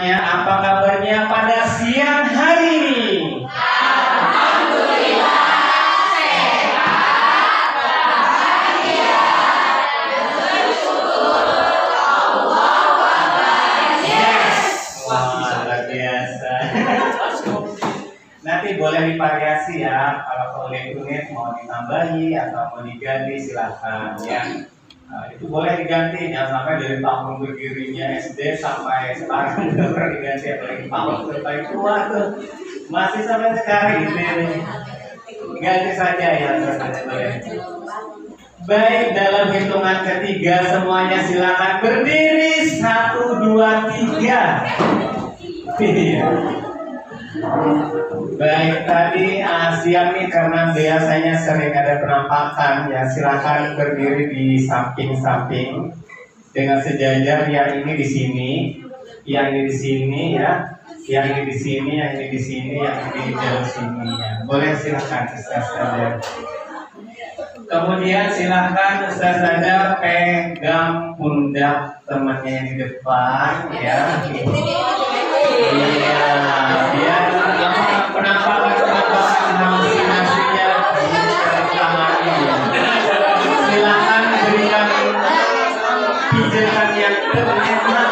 semuanya, apa kabarnya pada siang hari ini? Alhamdulillah sehat, bahagia, bersyukur Allah Akbar. Yes. Wah, luar biasa. Nanti boleh divariasi ya, kalau unit mau ditambahi atau mau diganti silahkan ya. Itu boleh diganti, jangan sampai dari tahun berdirinya SD sampai sekarang baru diganti, apalagi tahun sampai tua tuh masih sampai sekarang ini. Ganti saja ya, boleh. Baik, dalam hitungan ketiga semuanya silakan berdiri. 1, 2, 3. Iya. Baik, tadi siang nih karena biasanya sering ada penampakan ya, silakan berdiri di samping-samping dengan sejajar. Yang ini di sini, yang ini di sini ya, yang ini di sini, yang ini di sini, yang ini di jauh sini ya. Boleh silakan Ustaz saja. Kemudian silakan Ustaz saja pegang pundak temannya yang di depan ya. Iya, biar penampakan halusinasinya ditangani. Silakan berikan pijakan yang berenak,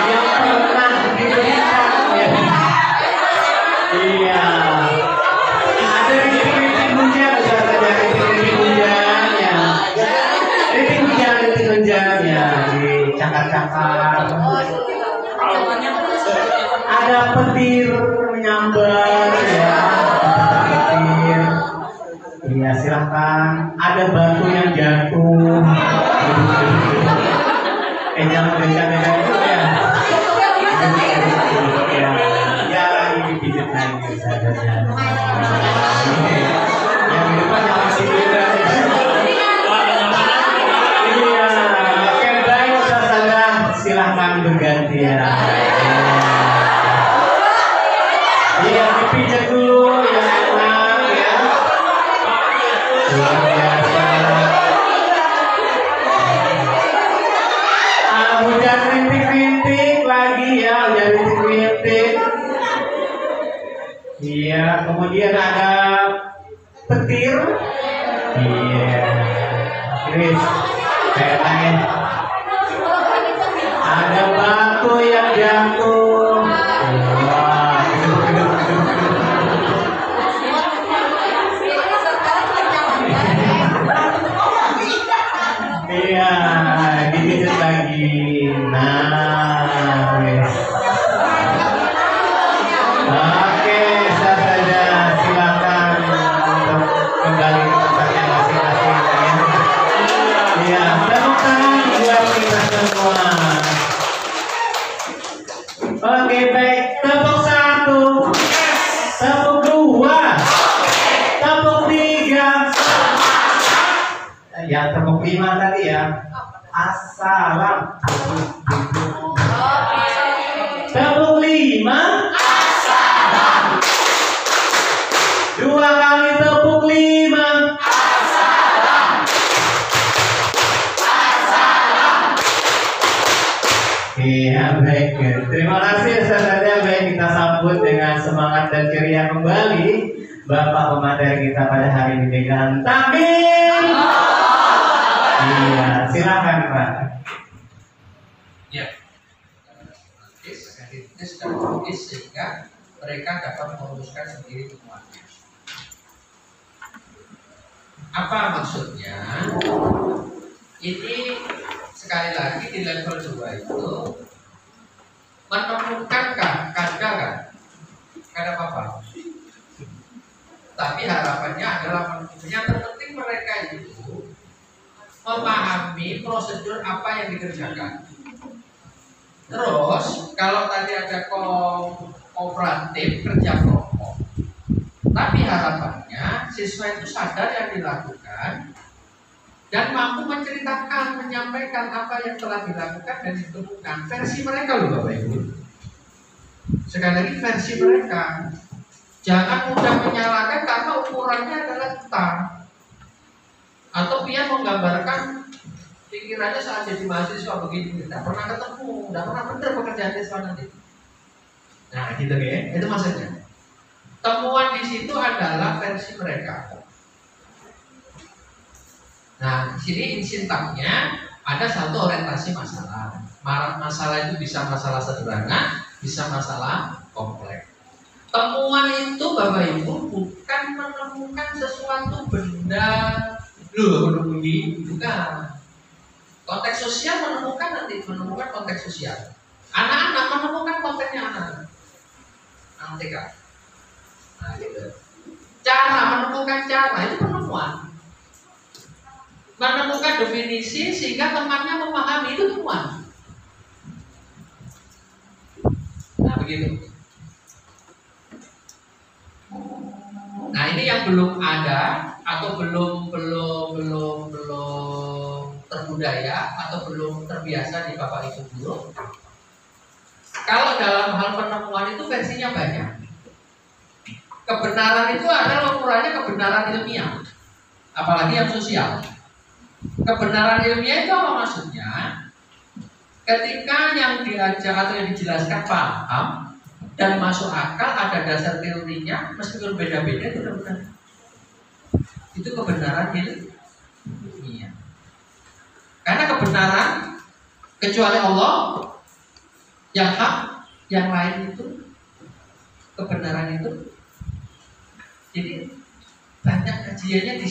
yang pernah diberikan ya. Iya. Ada rintik hujan, ada rintik hujannya. Rintik hujannya dicakar-cakar. Ada petir menyambar ya, petir. Iya silahkan. Ada batu yang jatuh. Jangan bencana itu ya. Ya lagi dipijat lagi saja. Yang di depan yang masih beda. Iya. Oke baik saudara, silahkan berganti ya. Iya, dipijat dulu yang enak ya. Luar biasa. Hujan rintik-rintik lagi ya, hujan rintik-rintik. Iya, kemudian ada petir. Iya. Chris, kayaknya ada batu yang jatuh. Iya, dipijat lagi. Nah, wes. Oke, saja silakan untuk kembali ke tempatnya masing-masing ya. Iya, tepuk tangan buat kita semua. Oke, baik. Tepuk 1, tepuk 2, tepuk 3. Yang tepuk 5 tadi ya. Assalam. Tepuk 5. Assalam. 2 kali tepuk 5. Assalam. Assalam. Iya baik. Terima kasih saudara. Baik, kita sambut dengan semangat dan ceria kembali Bapak pemateri kita pada hari ini dengan takbir. Iya, silakan Pak. Ya, dan logis sehingga mereka dapat merumuskan sendiri temuannya. Apa maksudnya? Ini sekali lagi di level 2 itu menemukan kanda kan? Kada apa-apa. Tapi harapannya adalah yang terpenting mereka itu memahami prosedur apa yang dikerjakan. Terus kalau tadi ada kooperatif kerja kelompok, tapi harapannya siswa itu sadar yang dilakukan dan mampu menceritakan, menyampaikan apa yang telah dilakukan dan ditemukan versi mereka loh Bapak Ibu. Sekali lagi versi mereka. Jangan mudah menyalahkan karena ukurannya adalah kita. Atau dia menggambarkan pikirannya saat jadi mahasiswa begini, tidak pernah ketemu, tidak pernah benar pekerjaan siswa nanti. Nah, gitu ya, itu maksudnya. Temuan di situ adalah versi mereka. Nah, di sini sintaknya ada satu orientasi masalah. Masalah itu bisa masalah sederhana, bisa masalah kompleks. Temuan itu Bapak Ibu bukan menemukan sesuatu benda bukan. Konteks sosial menemukan konteks sosial. Anak-anak menemukan konteksnya anak-anak. TK. Nah, gitu. Cara menemukan cara itu penemuan. Menemukan definisi sehingga temannya memahami itu temuan. Nah, begitu. Nah, ini yang belum ada atau belum terbudaya atau belum terbiasa di Bapak Ibu guru. Kalau dalam hal penemuan itu versinya banyak. Kebenaran itu adalah ukurannya kebenaran ilmiah, apalagi yang sosial. Kebenaran ilmiah itu apa maksudnya? Ketika yang diajar atau yang dijelaskan paham dan masuk akal, ada dasar teorinya, meskipun beda-beda itu benar. Itu kebenaran ilmiah. Karena kebenaran kecuali Allah yang hak, yang lain itu kebenaran itu. Jadi banyak kajiannya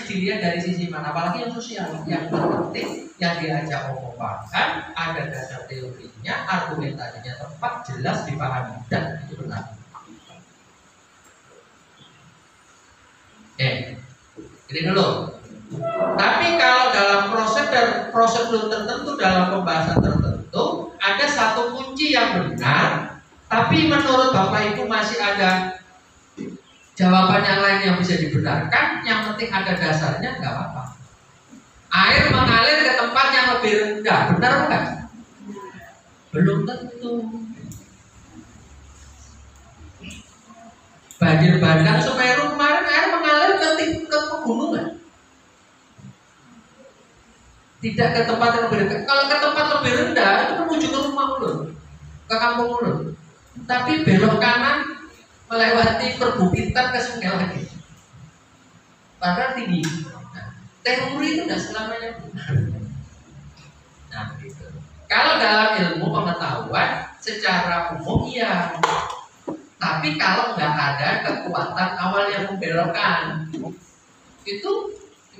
dilihat dari sisi mana, apalagi yang sosial, yang penting, yang diajak omong bahkan ada dasar teorinya, argumentasinya tepat, jelas dipahami dan itu benar. Ini dulu. Tapi kalau dalam prosedur tertentu, dalam pembahasan tertentu, ada satu kunci yang benar, tapi menurut Bapak Ibu masih ada jawaban yang lain yang bisa dibenarkan, yang penting ada dasarnya, nggak apa-apa. Air mengalir ke tempat yang lebih rendah, benar bukan? Belum tentu. Banjir bandang Semeru kemarin air mengalir ke pegunungan, tidak ke tempat yang lebih rendah. Kalau ke tempat lebih rendah itu menuju ke rumah ulun, ke kampung ulun. Tapi belok kanan melewati perbukitan ke sungai lagi, padahal tinggi. Nah, teori itu tidak selamanya benar. Nah, gitu. Kalau dalam ilmu pengetahuan secara umum iya, tapi kalau nggak ada kekuatan awal yang membelokkan, itu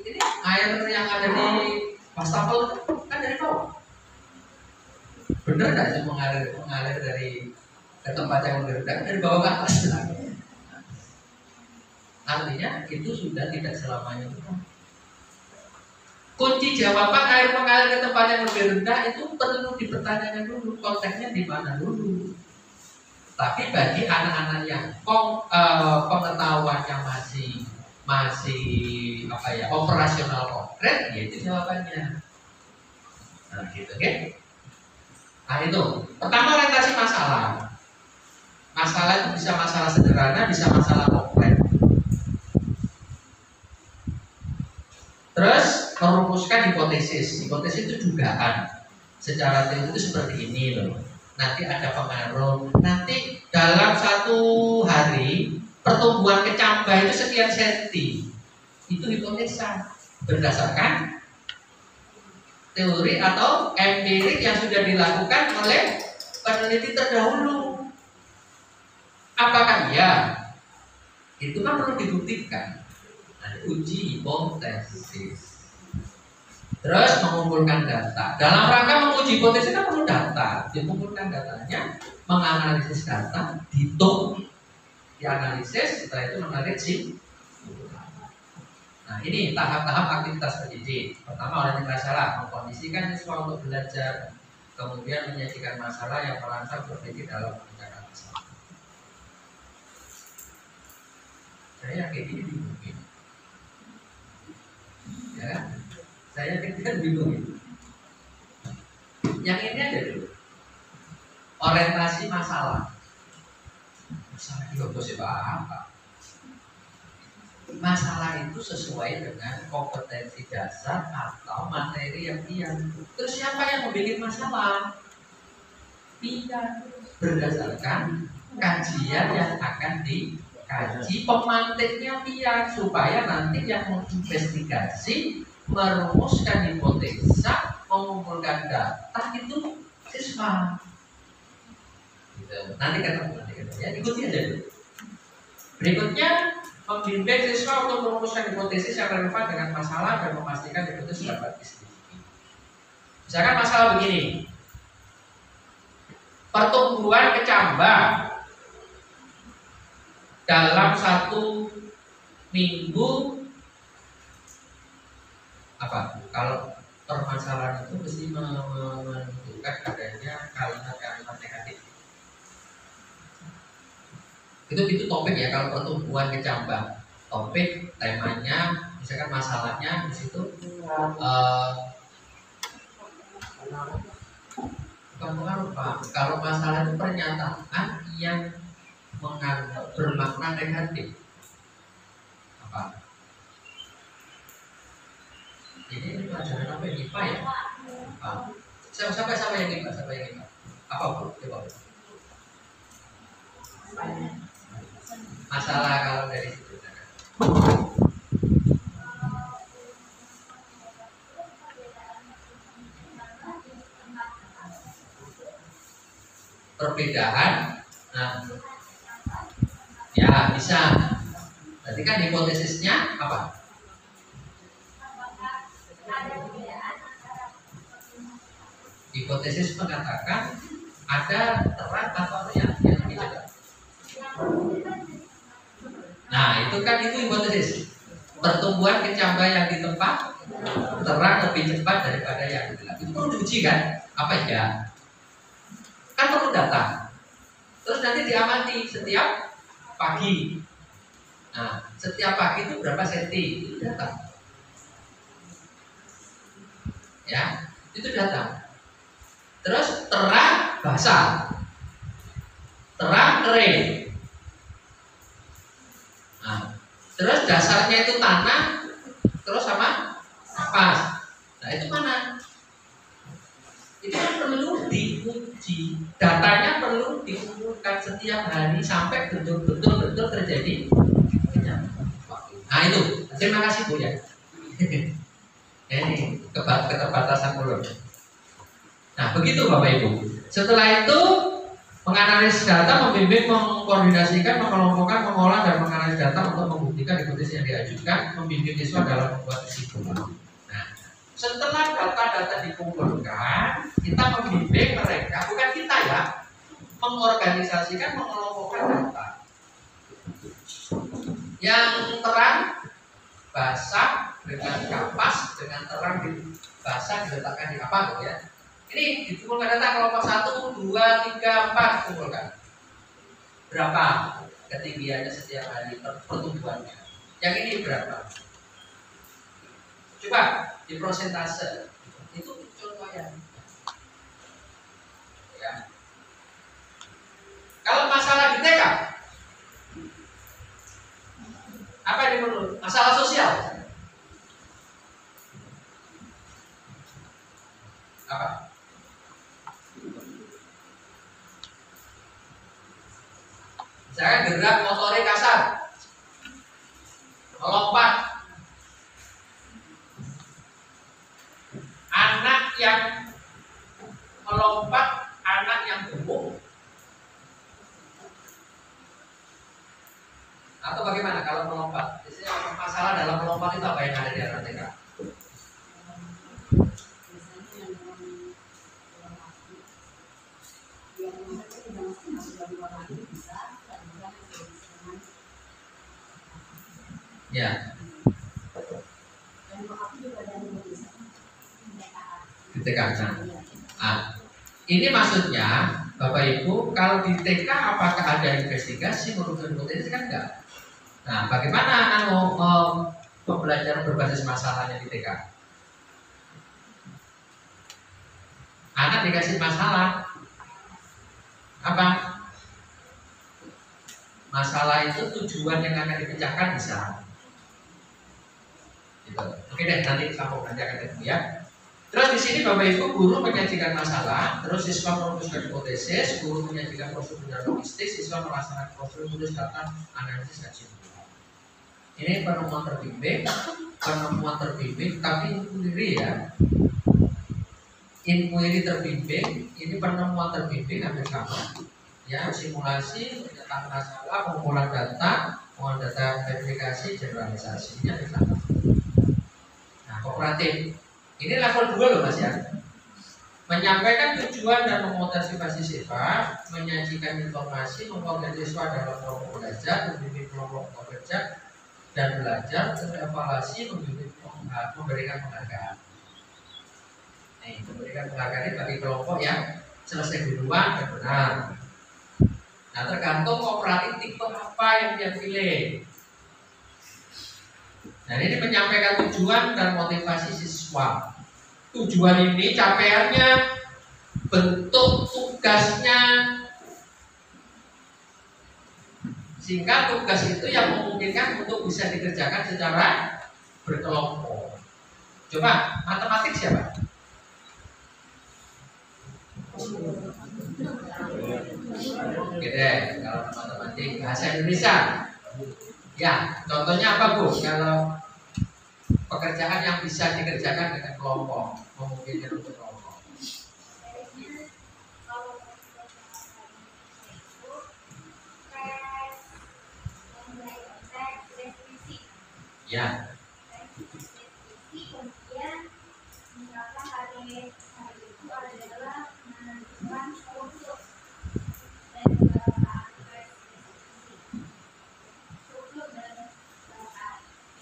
ini air yang ada di wastafel kan dari bawah. Benar nggak sih mengalir dari ke tempat yang lebih rendah, dari bawah ke atas? Artinya itu sudah tidak selamanya benar. Kunci jawaban air mengalir ke tempat yang lebih rendah itu perlu dipertanyakan dulu, konteksnya di mana dulu. Tapi bagi anak-anak yang pengetahuannya masih operasional konkret, yaitu jawabannya. Nah, gitu, oke? Nah, itu pertama orientasi masalah. Masalah itu bisa masalah sederhana, bisa masalah kompleks. Terus merumuskan hipotesis. Hipotesis itu dugaan. Secara teori itu seperti ini loh. Nanti ada pengaruh. Nanti dalam satu hari pertumbuhan kecambah itu sekian senti. Itu hipotesa berdasarkan teori atau empirik yang sudah dilakukan oleh peneliti terdahulu. Apakah iya? Itu kan perlu dibuktikan. Nah, uji hipotesis. Terus mengumpulkan data. Dalam rangka menguji hipotesis kan perlu data. Mengumpulkan datanya, menganalisis data, dihitung, dianalisis, setelah itu menarik kesimpulan. Nah, ini tahap-tahap aktivitas pendidik. Pertama, orang yang masalah, mengkondisikan siswa untuk belajar, kemudian menyajikan masalah yang merangsang berpikir dalam mengerjakan masalah. Saya yakin ini dimungkin. Ya, saya yakin bingung. Yang ini aja dulu. Orientasi masalah. Masalah juga apa? masalah itu sesuai dengan kompetensi dasar atau materi yang dia. Terus siapa yang membuat masalah? Dia, berdasarkan kajian yang akan dikaji, pemantiknya dia, supaya nanti yang menginvestigasi, merumuskan hipotesa, mengumpulkan data itu siswa. Gitu. Nanti ketemu ya, ikuti aja dulu. Berikutnya, membimbing siswa untuk merumuskan hipotesis yang relevan dengan masalah dan memastikan hipotesis dapat diselidiki. Misalkan masalah begini, pertumbuhan kecambah dalam 1 minggu apa? Kalau permasalahan itu mesti menunjukkan adanya kalimat-kalimat negatif. Itu topik ya, kalau pertumbuhan kecambah. Topik, temanya, misalkan masalahnya di situ bukan pengaruh Pak. Kalau masalah itu pernyataan yang bermakna negatif. Apa? Ini pelajaran apa yang IPA ya? Siapa yang IPA? Apa Bu? Coba. Masalah kalau dari situ. Perbedaan, nah, ya bisa. Berarti kan hipotesisnya apa? Hipotesis mengatakan ada terang atau yang lebih cepat. Nah, itu kan hipotesis. Pertumbuhan kecambah yang di tempat terang lebih cepat daripada yang di gelap. Itu perlu diuji kan? Apa ya? Kan perlu data. Terus nanti diamati setiap pagi. Nah, setiap pagi itu berapa senti? Itu data. Ya, itu data. Terus terang basah, terang kering. Nah, terus dasarnya itu tanah, terus sama kapas. Nah, itu mana? Itu kan perlu diuji, datanya perlu dikumpulkan setiap hari sampai betul-betul terjadi. Nah itu, terima kasih Bu ya. Ini keterbatasan mulut. Nah begitu Bapak Ibu. Setelah itu menganalisis data, membimbing, mengkoordinasikan, mengelompokkan, mengolah dan menganalisis data untuk membuktikan hipotesis yang diajukan, membimbing siswa dalam membuat kesimpulan. Setelah data-data dikumpulkan, kita membimbing mereka, bukan kita ya, mengorganisasikan, mengelompokkan data. Yang terang, basah dengan kapas, dengan terang basah diletakkan di apa gitu ya. Ini dikumpulkan data kelompok 1, 2, 3, 4 kumpulkan. Berapa ketinggiannya setiap hari pertumbuhannya? Yang ini berapa? Coba di prosentase itu contohnya. Ya. Kalau masalah di TK, apa yang diperlukan? Masalah sosial. Apa? Misalkan gerak motorik kasar, melompat. Anak yang melompat, anak yang gemuk, atau bagaimana kalau melompat? Biasanya masalah dalam melompat itu apa yang ada di anak TK? Ya. Nah, ini maksudnya Bapak Ibu, kalau di TK apakah ada investigasi menurut hipotesis kan enggak? Nah, bagaimana pembelajaran berbasis masalahnya di TK? Anak dikasih masalah apa? Masalah itu tujuan yang akan dipecahkan bisa. Oke deh, nanti sambung nanti akan ketemu ya. Terus di sini Bapak Ibu guru menyajikan masalah, terus siswa merumuskan hipotesis, guru menyajikan prosedur logistik, siswa melaksanakan prosedur tulis data, analisis dan simulasi. Ini penemuan terbimbing, tapi inquiry ya. Inquiry terbimbing, ini penemuan terbimbing hampir sama. Ya, simulasi, penyataan masalah, pengumpulan data verifikasi, generalisasi, ini hampir sama. Nah, kooperatif. Ini level 2 loh Mas ya. Menyampaikan tujuan dan memotivasi siswa, menyajikan informasi, membagikan siswa dalam kelompok belajar, membimbing kelompok bekerja dan belajar, evaluasi, memberikan penghargaan. Nih, memberikan penghargaan ini bagi kelompok yang selesai duluan dan benar. Nah, tergantung kooperatif tipe apa yang dia pilih. Nah, ini menyampaikan tujuan dan motivasi siswa. Tujuan ini capaiannya, bentuk tugasnya, sehingga tugas itu yang memungkinkan untuk bisa dikerjakan secara berkelompok. Coba matematik siapa? Oke deh, kalau matematik bahasa Indonesia. Ya, contohnya apa Bu? Kalau pekerjaan yang bisa dikerjakan dengan kelompok, memungkinkan untuk kelompok. Ya.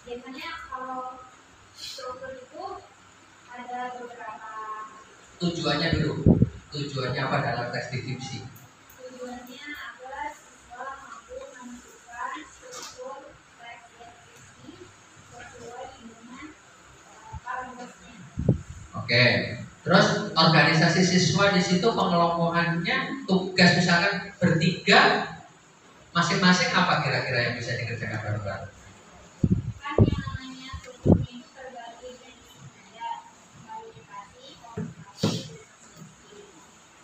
Biasanya kalau struktur itu ada beberapa Tujuannya dulu. Tujuannya apa dalam tes deskripsi? tujuannya agar siswa mampu menentukan struktur teks deskripsi sesuai dengan parameternya. Oke. Terus organisasi siswa di situ pengelompokannya tugas misalkan bertiga, masing-masing apa kira-kira yang bisa dikerjakan bareng-bareng? Kan yang namanya strukturnya itu terbagi dari ada kualifikasi, komunikasi, diskusi.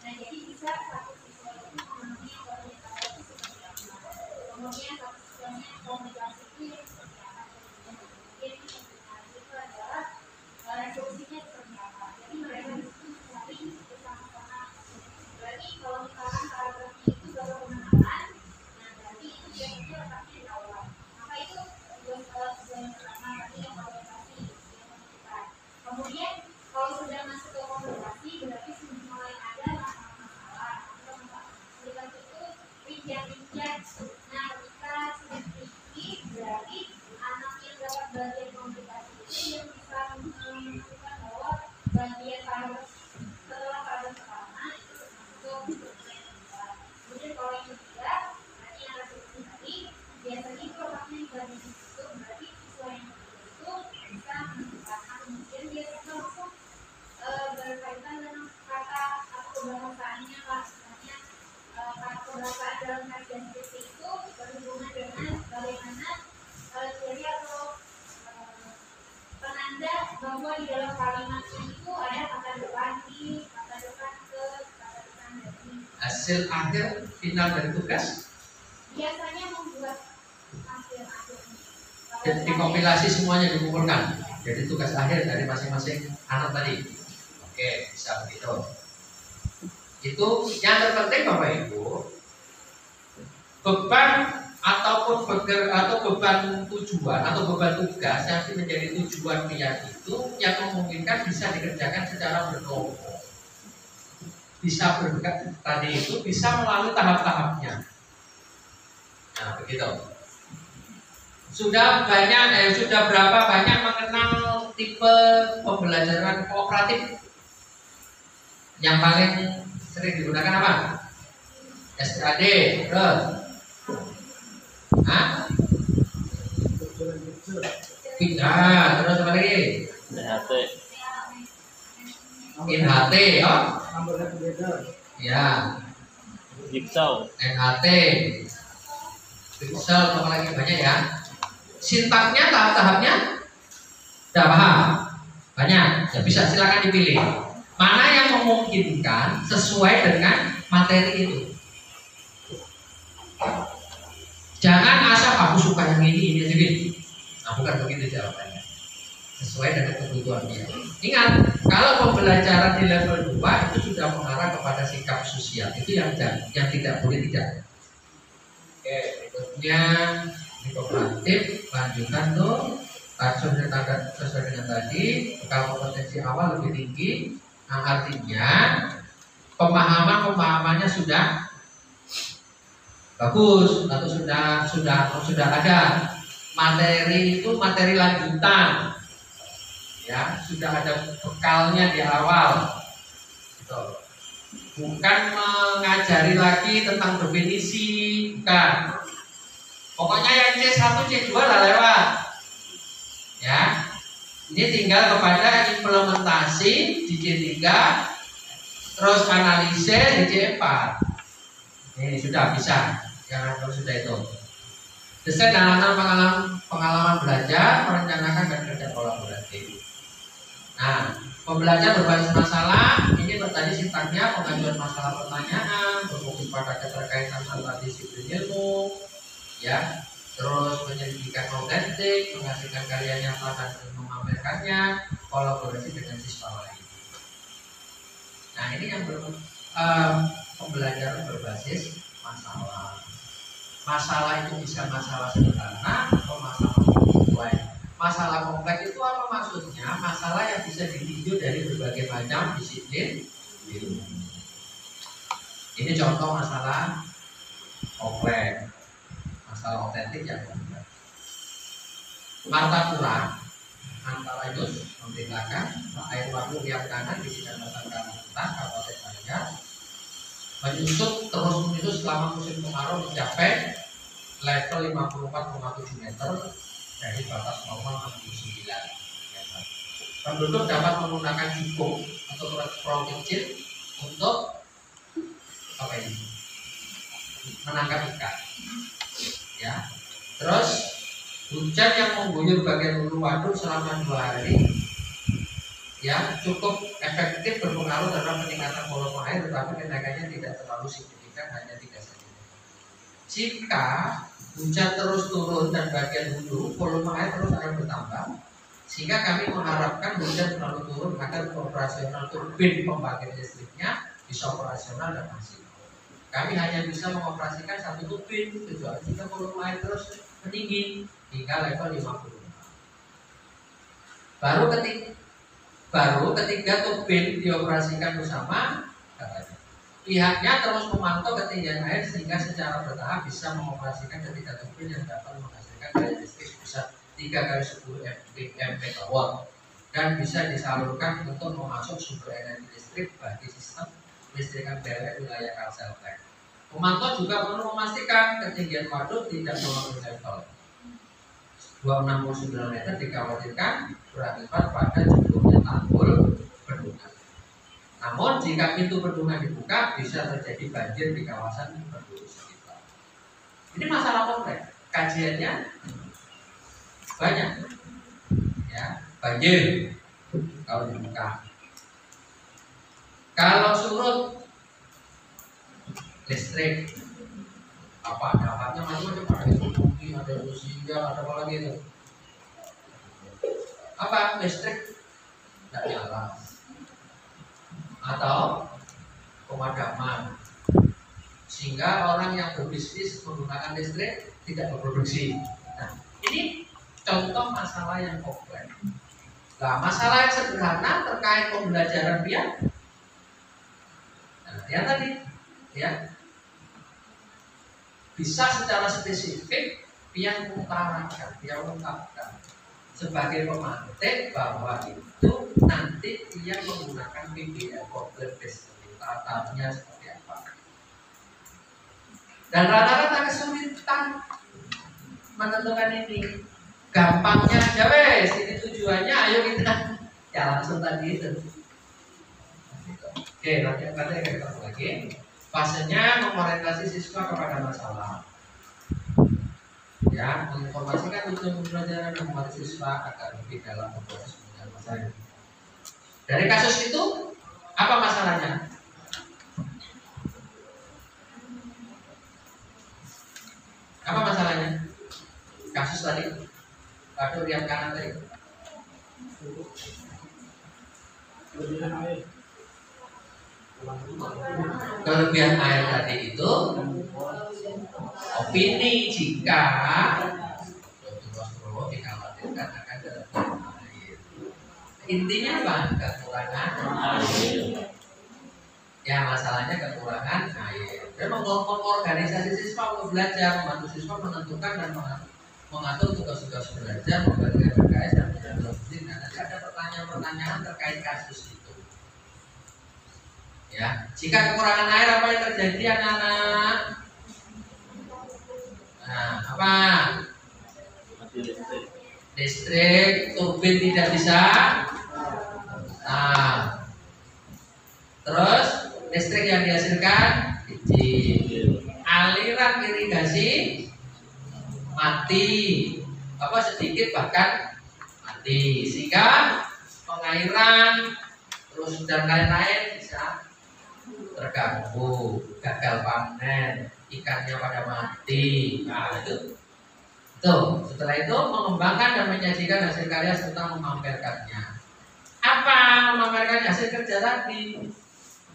Nah, jadi bisa satu siswa itu memahami komunikasi itu seperti apa. Kemudian satu siswanya komunikasi itu yang seperti apa. Kemudian komunikasi itu adalah resolusinya seperti apa. Jadi mereka itu mencari bersama-sama. Berarti kalau misalkan paragrafnya itu baru pengenalan, nah berarti itu biasanya letaknya di awal. Maka itu tujuan pertama tadi yang komunikasi yang menentukan. Kemudian kalau sudah masuk ke komunikasi berarti sudah mulai ada masalah-masalah atau masalah itu rincian-rincian. Nah ketika sudah tinggi berarti anak yang dapat bagian komunikasi itu yang bisa menentukan bahwa bagian paragraf setelah paragraf pertama itu termasuk yang kedua. Kemudian kalau yang ketiga berarti yang resolusi tadi biasanya itu letaknya di bagian itu berarti siswa yang itu bisa menentukan kemudian dia bisa langsung berkaitan dengan kata atau kebahasaannya lah misalnya kata kebahasaan dalam kajian deskripsi itu berhubungan dengan bagaimana ciri atau penanda bahwa di dalam kalimatnya itu ada kata depan di, kata depan ke, kata depan dari. Hasil akhir final dari tugas Biasanya membuat hasil akhirnya. dan dikompilasi semuanya dikumpulkan. Jadi tugas akhir dari masing-masing anak tadi. Oke, bisa begitu. Itu yang terpenting Bapak Ibu. Beban ataupun beban tujuan atau beban tugas yang menjadi tujuan dia itu yang memungkinkan bisa dikerjakan secara berkelompok. Bisa tadi itu bisa melalui tahap-tahapnya. Nah, begitu. Sudah berapa banyak mengenal tipe pembelajaran kooperatif? Yang paling sering digunakan apa? SAD, terus? Hah? Pindah, terus apa lagi? NHT. INHT, ya? Ya. Jigsaw. NHT, Pixel, apa lagi banyak ya? Sintaknya tahap-tahapnya Udah paham? Banyak. Ya bisa silakan dipilih. Mana yang memungkinkan sesuai dengan materi itu. Jangan asal aku suka yang ini aja gitu. Nah, bukan begitu jawabannya. Sesuai dengan kebutuhan dia. Ingat, kalau pembelajaran di level 2 itu sudah mengarah kepada sikap sosial. Itu yang tidak boleh tidak. Oke, berikutnya di kooperatif lanjutkan tuh sesuai dengan tadi. Kalau kompetensi awal lebih tinggi, nah artinya pemahamannya sudah bagus atau sudah ada materi itu materi lanjutan ya, sudah ada bekalnya di awal gitu. Bukan mengajari lagi tentang definisi, bukan. Pokoknya yang C1 C2 lah lewat ya. Ini tinggal kepada implementasi di C3, terus analisis di C4. Ini sudah bisa. Jangan kalau sudah itu. Desain dan pengalaman belajar, merencanakan dan kerja kolaboratif. Nah, pembelajar berbasis masalah. Ini tadi sintaknya pengajuan masalah pertanyaan, berfokus pada keterkaitan antar disiplin ilmu, ya. Terus penyelidikan autentik, menghasilkan karya nyata dan memamerkannya, kolaborasi dengan siswa lain. Nah, ini yang pembelajaran berbasis masalah. Masalah itu bisa masalah sederhana atau masalah kompleks. Masalah kompleks itu apa maksudnya? Masalah yang bisa ditinjau dari berbagai macam disiplin ilmu. Ini contoh masalah kompleks, masalah otentik yang kompleks. Marta kurang antara Yus membedakan air waduk yang kanan di kecamatan Kalimantan, Kabupaten Banjar, menyusut selama musim kemarau mencapai level 54,7 meter dari batas normal 69 meter. Penduduk dapat menggunakan jukung atau perahu kecil untuk apa ini? Menangkap ikan. Ya. Terus hujan yang mengguyur bagian hulu waduk selama 2 hari ya cukup efektif berpengaruh terhadap peningkatan volume air, tetapi kenaikannya tidak terlalu signifikan, hanya 3 cm. Jika hujan terus turun dan bagian hulu, volume air terus akan bertambah, sehingga kami mengharapkan hujan selalu turun agar operasional turbin pembangkit listriknya bisa operasional dan maksimal. Kami hanya bisa mengoperasikan 1 turbin kecuali jika volume air terus meninggi hingga level 50. Baru ketika turbin dioperasikan bersama, katanya pihaknya terus memantau ketinggian air sehingga secara bertahap bisa mengoperasikan ketiga turbin yang dapat menghasilkan daya listrik sebesar 3 kali 10 MW dan bisa disalurkan untuk memasuk sumber energi listrik bagi sistem listrikan PLN wilayah Kalseltek. Pemantau juga perlu memastikan ketinggian waduk tidak melampaui level 269 meter dikhawatirkan berakibat pada jebolnya tanggul bendungan. Namun jika pintu bendungan dibuka bisa terjadi banjir di kawasan bendungan sekitar. Ini masalah kompleks. Kajiannya banyak, ya banjir kalau dibuka. Kalau surut listrik apa dampaknya macam-macam, ada tsunami, ada Rusia, ada apa lagi itu? Apa listrik tidak nyala atau pemadaman sehingga orang yang berbisnis menggunakan listrik tidak berproduksi. Nah, ini contoh masalah yang kompleks. Nah, masalah yang sederhana terkait pembelajaran dia. Nah, yang tadi ya bisa secara spesifik yang mengutarakan, yang mengungkapkan sebagai pemantik bahwa itu nanti dia menggunakan PBL problem based tatapnya seperti apa. Dan rata-rata kesulitan menentukan ini gampangnya aja wes, ini tujuannya, ayo kita ya langsung tadi itu. Oke, nanti kita ketemu lagi. Fasenya mengorientasi siswa kepada masalah. Ya, ya, menginformasikan tujuan pembelajaran dan mahasiswa agar lebih dalam proses penyelesaian masalah. Dari kasus itu apa masalahnya? Apa masalahnya? Kasus tadi, pada lihat kanan tadi. Kelebihan air tadi itu opini jika dikhawatirkan akan kelebihan air. Intinya apa? Kekurangan air. Ya masalahnya kekurangan air. Dan mengorganisasi siswa untuk belajar, membantu siswa menentukan dan mengatur tugas-tugas belajar, membagikan PKS dan menjadi. Nah, nanti ada pertanyaan-pertanyaan terkait kasus itu. Ya, jika kekurangan air apa yang terjadi anak-anak? Nah, apa? Listrik, turbin tidak bisa. Nah, terus listrik yang dihasilkan kecil. Aliran irigasi mati, apa sedikit bahkan mati, sehingga pengairan terus dan lain-lain bisa terganggu, gagal panen, ikannya pada mati. Nah itu tuh, setelah itu mengembangkan dan menyajikan hasil karya serta memamerkannya. Apa memamerkan hasil kerja tadi?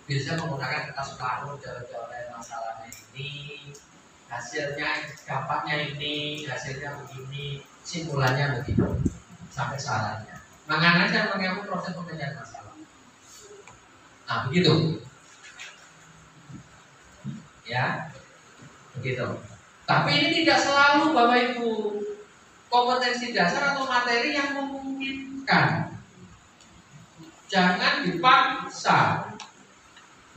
Bisa menggunakan kertas pelaku, coret-coret masalahnya ini, hasilnya dampaknya ini, hasilnya begini, simpulannya begitu, sampai salahnya. Makanya saya mengaku proses penyelesaian masalah. Nah begitu. Ya, begitu. Tapi ini tidak selalu Bapak Ibu kompetensi dasar atau materi yang memungkinkan. Jangan dipaksa.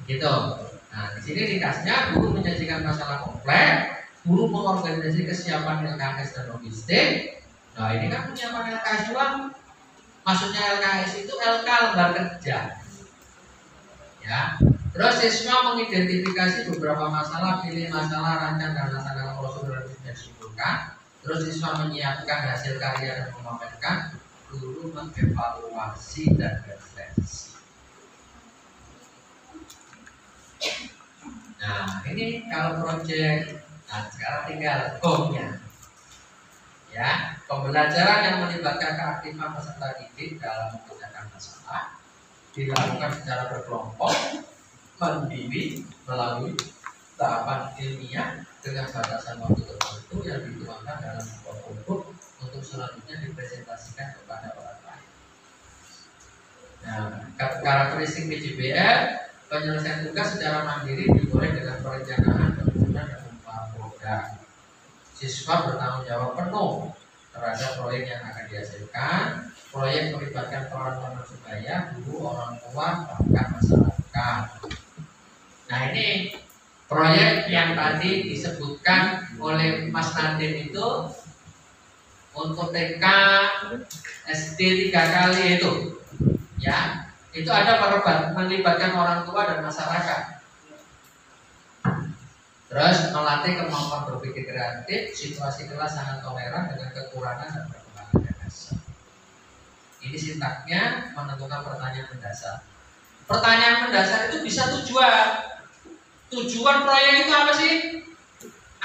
Gitu. Nah, di sini ringkasnya guru menyajikan masalah kompleks, guru mengorganisasi kesiapan LKS dan logistik. Nah, ini kan penyiapan LKS juga. Maksudnya LKS itu LK lembar kerja. Ya. Terus siswa mengidentifikasi beberapa masalah, pilih masalah, rancang dan laksanakan prosedur dan simpulkan. Terus siswa menyiapkan hasil karya dan memamerkan. Guru mengevaluasi dan refleksi. Nah, ini kalau proyek. Nah, sekarang tinggal GOM-nya. Ya, pembelajaran yang melibatkan keaktifan peserta didik dalam mengerjakan masalah dilakukan secara berkelompok, mandiri melalui tahapan ilmiah dengan batasan waktu tertentu yang dituangkan dalam sebuah kelompok untuk selanjutnya dipresentasikan kepada orang lain. Nah, karakteristik PJBL, penyelesaian tugas secara mandiri dimulai dengan perencanaan, penyusunan dan pemrograman. Siswa bertanggung jawab penuh terhadap proyek yang akan dihasilkan. Proyek melibatkan peran sebaya, guru, orang tua, bahkan masyarakat. Nah ini proyek yang tadi disebutkan oleh Mas Nadine itu untuk TK, SD 3 kali itu, ya itu ada melibatkan orang tua dan masyarakat. Terus melatih kemampuan berpikir kreatif, situasi kelas sangat toleran dengan kekurangan dan perkembangan gagasan. Ini sintaknya menentukan pertanyaan mendasar. Pertanyaan mendasar itu bisa tujuan. Tujuan proyek itu apa sih?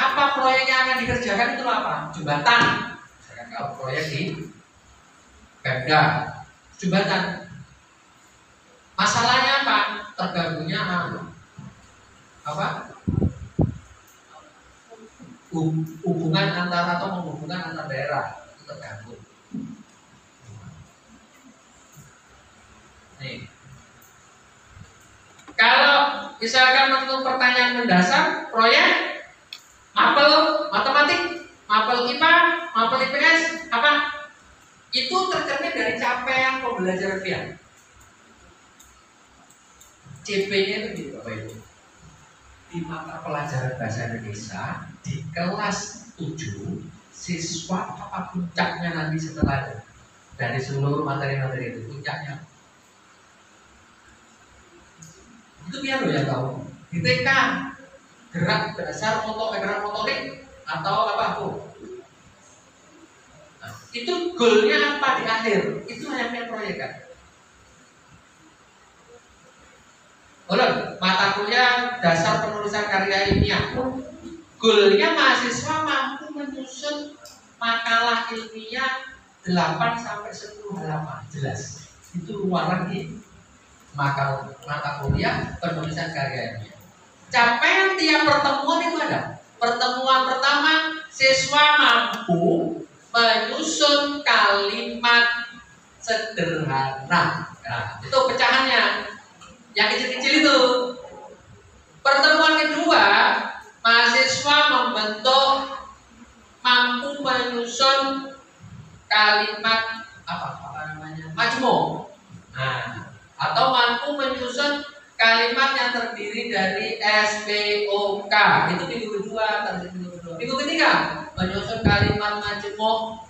Apa proyek yang akan dikerjakan itu apa? Jembatan. Misalkan kalau proyek di Pemda, jembatan. Masalahnya apa? Terganggunya apa? Hubungan antara atau menghubungkan antar daerah itu terganggu. Nih. Kalau misalkan untuk pertanyaan mendasar proyek mapel matematik, mapel IPA, mapel IPS apa? Itu tercermin dari capaian pembelajaran dia. CP-nya itu gitu Bapak Ibu. Di mata pelajaran bahasa Indonesia di kelas 7 siswa apa puncaknya nanti setelah itu dari seluruh materi-materi itu puncaknya itu biar lo yang tahu di TK gerak dasar gerak motorik atau apa Itu goalnya apa di akhir? Itu hanya proyek kan. Mata kuliah dasar penulisan karya ilmiah. Goalnya mahasiswa mampu menyusun makalah ilmiah 8 sampai 10 halaman. Jelas. Itu luar lagi. Mata kuliah penulisan karya ilmiah. Capaian tiap pertemuan itu ada. Pertemuan pertama, siswa mampu menyusun kalimat sederhana. Nah, itu pecahannya. Yang kecil-kecil itu. Pertemuan kedua, mahasiswa mampu menyusun kalimat apa namanya? Majmu'. Nah, atau mampu menyusun kalimat yang terdiri dari SPOK. Itu minggu kedua, Minggu ketiga, menyusun kalimat majmu'.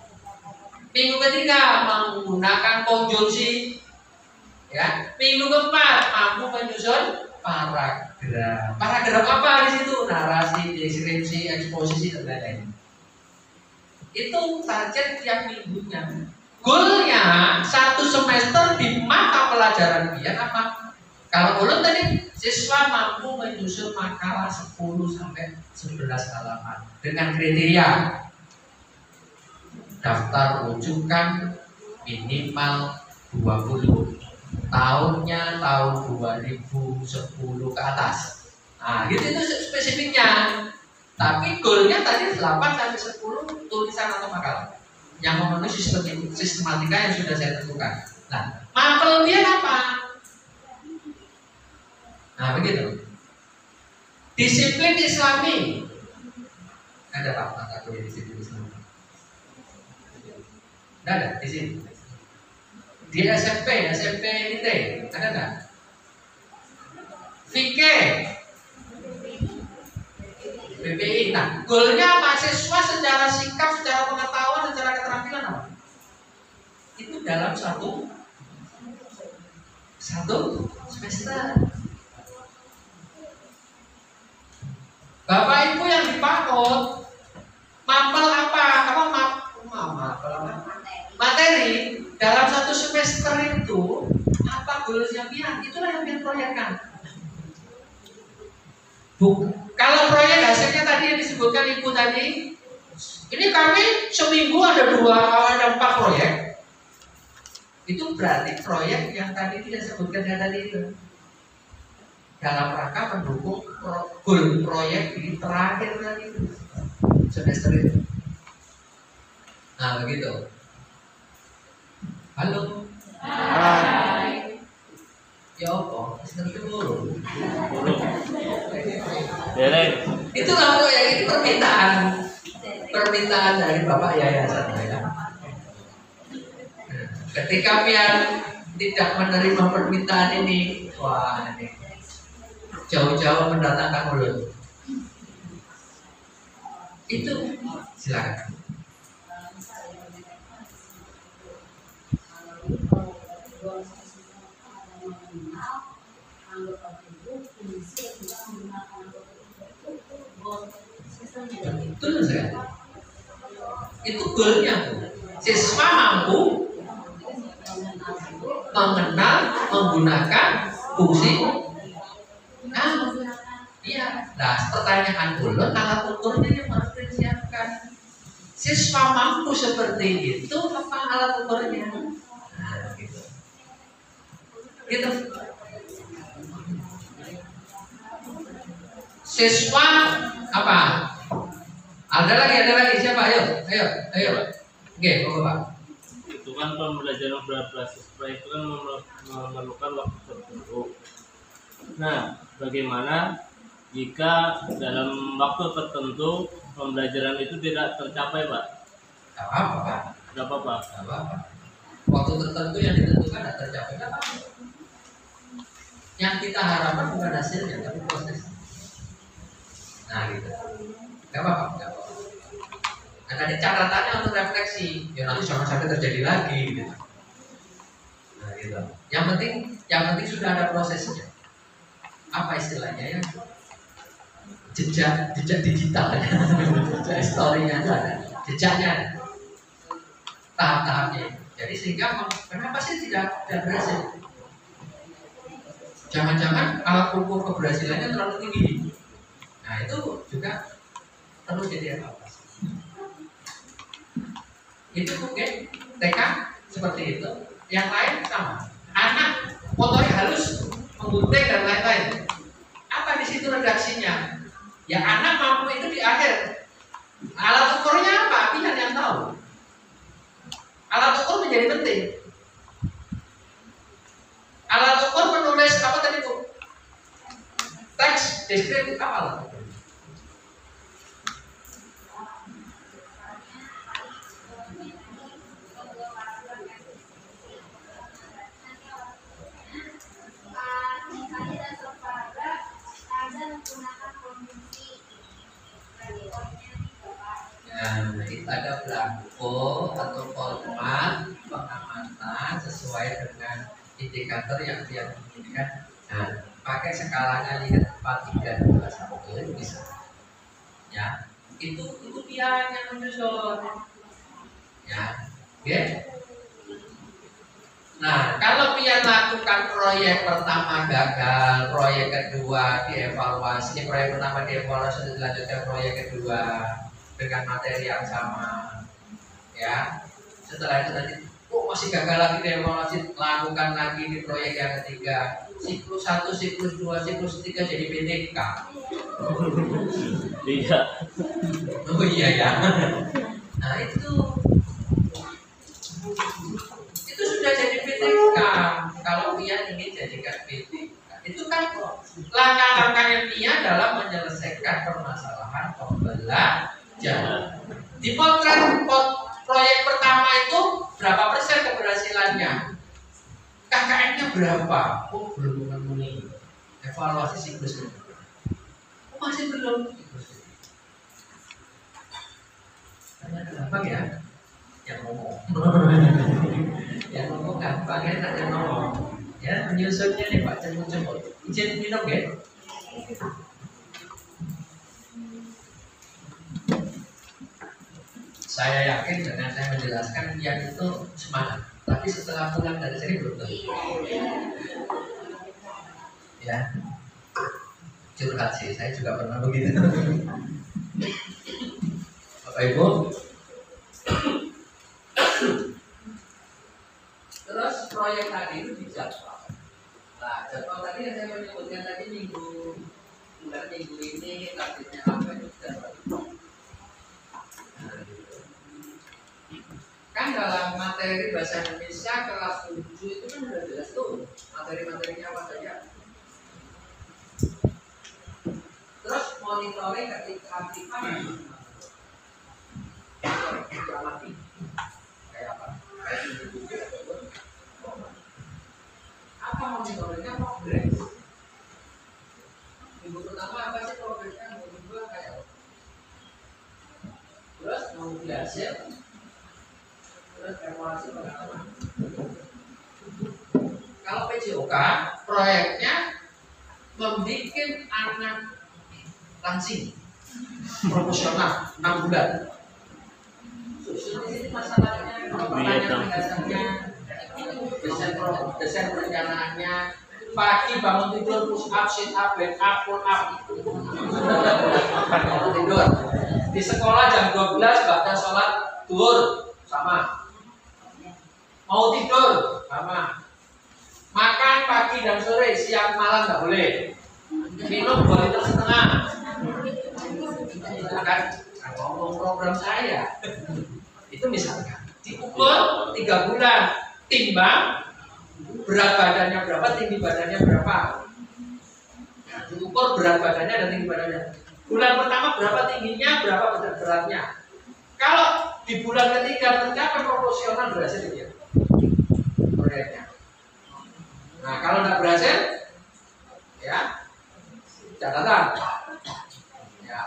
Minggu ketiga, menggunakan konjungsi. Ya, minggu keempat mampu menyusun paragraf. Paragraf apa di situ? Narasi, deskripsi, eksposisi dan lain-lain. Itu target tiap minggunya. Goalnya satu semester di mata pelajaran biar apa? Kalau ulun tadi siswa mampu menyusun makalah 10 sampai 11 halaman dengan kriteria daftar rujukan minimal 20. Tahunnya tahun 2010 ke atas. Nah, gitu itu spesifiknya. Tapi goalnya tadi 8 sampai 10 tulisan atau makalah yang memenuhi sistematika yang sudah saya tentukan. Nah, mapelnya apa? Nah, begitu. Disiplin Islami. Ada Pak mata kuliah disiplin Islami? Tidak ada di sini. Di SMP IT ada nggak? Fikih, BPI. Nah, goalnya mahasiswa secara sikap, secara pengetahuan, secara keterampilan apa? Itu dalam satu semester. Bapak Ibu yang dipakut, mapel apa? Materi dalam satu semester itu apa goalsnya pian? Itulah yang pian proyekkan. Kalau proyek hasilnya tadi yang disebutkan Ibu tadi, ini kami seminggu ada 4 proyek. Itu berarti proyek yang tadi tidak sebutkan tadi itu dalam rangka mendukung goal proyek di terakhir tadi itu semester itu. Nah, begitu. Halo. Hai. Ya apa? Semester dulu. Itu namanya ya, ini permintaan dari Bapak Yayasan ya. Ketika pian tidak menerima permintaan ini, wah ini jauh-jauh mendatangkan mulut. Itu silakan. Betul saya. Itu goalnya. Siswa mampu mengenal, menggunakan fungsi. Nah, iya. Nah, pertanyaan ulun alat ukurnya yang harus disiapkan. Siswa mampu seperti itu apa alat ukurnya? Nah, gitu. Gitu. Siswa apa? Ada lagi siapa? Ayo. Oke, Pak. Itu kan pembelajaran berbasis proyek itu kan memerlukan waktu tertentu. Nah, bagaimana jika dalam waktu tertentu pembelajaran itu tidak tercapai, Pak? Gak apa-apa, Pak. Gak apa-apa. Waktu tertentu yang ditentukan tidak tercapai, gak apa-apa. Yang kita harapkan bukan hasilnya, tapi prosesnya. Nah, gitu. Gak apa-apa. Nah, ada catatannya untuk refleksi. Ya nanti jangan sampai terjadi lagi, gitu. Nah, gitu. Yang penting sudah ada prosesnya. Apa istilahnya ya? Jejak digital ya. Jejak historinya itu ada. Jejaknya ada. tahap-tahapnya. Jadi sehingga kenapa sih tidak berhasil? Jangan-jangan alat ukur keberhasilannya terlalu tinggi. Nah itu juga perlu jadi evaluasi. Itu mungkin TK seperti itu. Yang lain sama. Anak fotonya halus, menggunting dan lain-lain. Apa di situ redaksinya? Ya anak mampu itu di akhir. Alat ukurnya apa? Pihak yang tahu. Alat ukur menjadi penting. Alat ukur menulis apa tadi itu? Teks deskriptif apa alat ukur? Misalnya dan olahraga ada menggunakan kondisi Nah, itu ada belangko atau format pengamatan sesuai dengan indikator yang dia inginkan. Nah, pakai skalanya lihat 4, 3, 2, 1 bisa. Ya, itu dia yang menyusun. Ya, oke. Nah, kalau dia lakukan proyek pertama gagal, proyek kedua dievaluasi, proyek pertama dievaluasi, dilanjutkan proyek kedua dengan materi yang sama, ya. Setelah itu nanti, masih gagal lagi dievaluasi, lakukan lagi di proyek yang ketiga. Siklus 1, siklus 2, siklus 3 jadi PTK. Iya. Oh iya ya. Nah itu sudah jadi PTK. Kalau dia ingin jadikan PTK, itu kan langkah-langkahnya dia dalam menyelesaikan permasalahan pembelajaran. Di potret proyek pertama itu berapa persen keberhasilannya? KKN-nya berapa? Oh belum memenuhi. Evaluasi siklusnya. Oh masih belum. Karena gampang ya, yang ngomong. Yang ngomong gampang ya, tak yang ngomong. Ya menyusunnya nih Pak, cemut-cemut. Izin minum ya. Saya yakin dengan saya menjelaskan dia itu semangat. Tapi setelah pulang dari sini belum tentu. Ya, curhat sih. Saya juga pernah begitu. Bapak Ibu. Terus proyek tadi itu dijadwal. Nah, jadwal tadi yang saya menyebutkan tadi bulan minggu ini targetnya apa itu jadwal. Kan dalam materi bahasa Indonesia kelas 7 itu kan sudah jelas tuh materi-materinya apa saja. Terus monitoring ketika aktifan kayak apa? Kayak ini apa monitoringnya progres? Minggu pertama apa sih progresnya? Minggu kedua kayak apa? Terus mau hasil. Terus evaluasi pengalaman. Kalau PJOK proyeknya membuat anak lansing profesional 6 bulan. Ini masalahnya pertanyaan dasarnya, desain perencanaannya, pagi bangun tidur push up, sit up, back up, pull up. Bangun tidur. Di sekolah jam 12 baca sholat duhur sama. Mau tidur sama. Makan pagi dan sore, siang malam nggak boleh. Minum 2,5 liter. Kan ngomong program saya. Itu misalkan diukur 3 bulan, timbang berat badannya berapa, tinggi badannya berapa. Nah, diukur berat badannya dan tinggi badannya. Bulan pertama berapa tingginya, berapa beratnya. Kalau di bulan ketiga tercapai proporsional berhasil dia proyeknya. Nah kalau nggak berhasil, ya catatan. Ya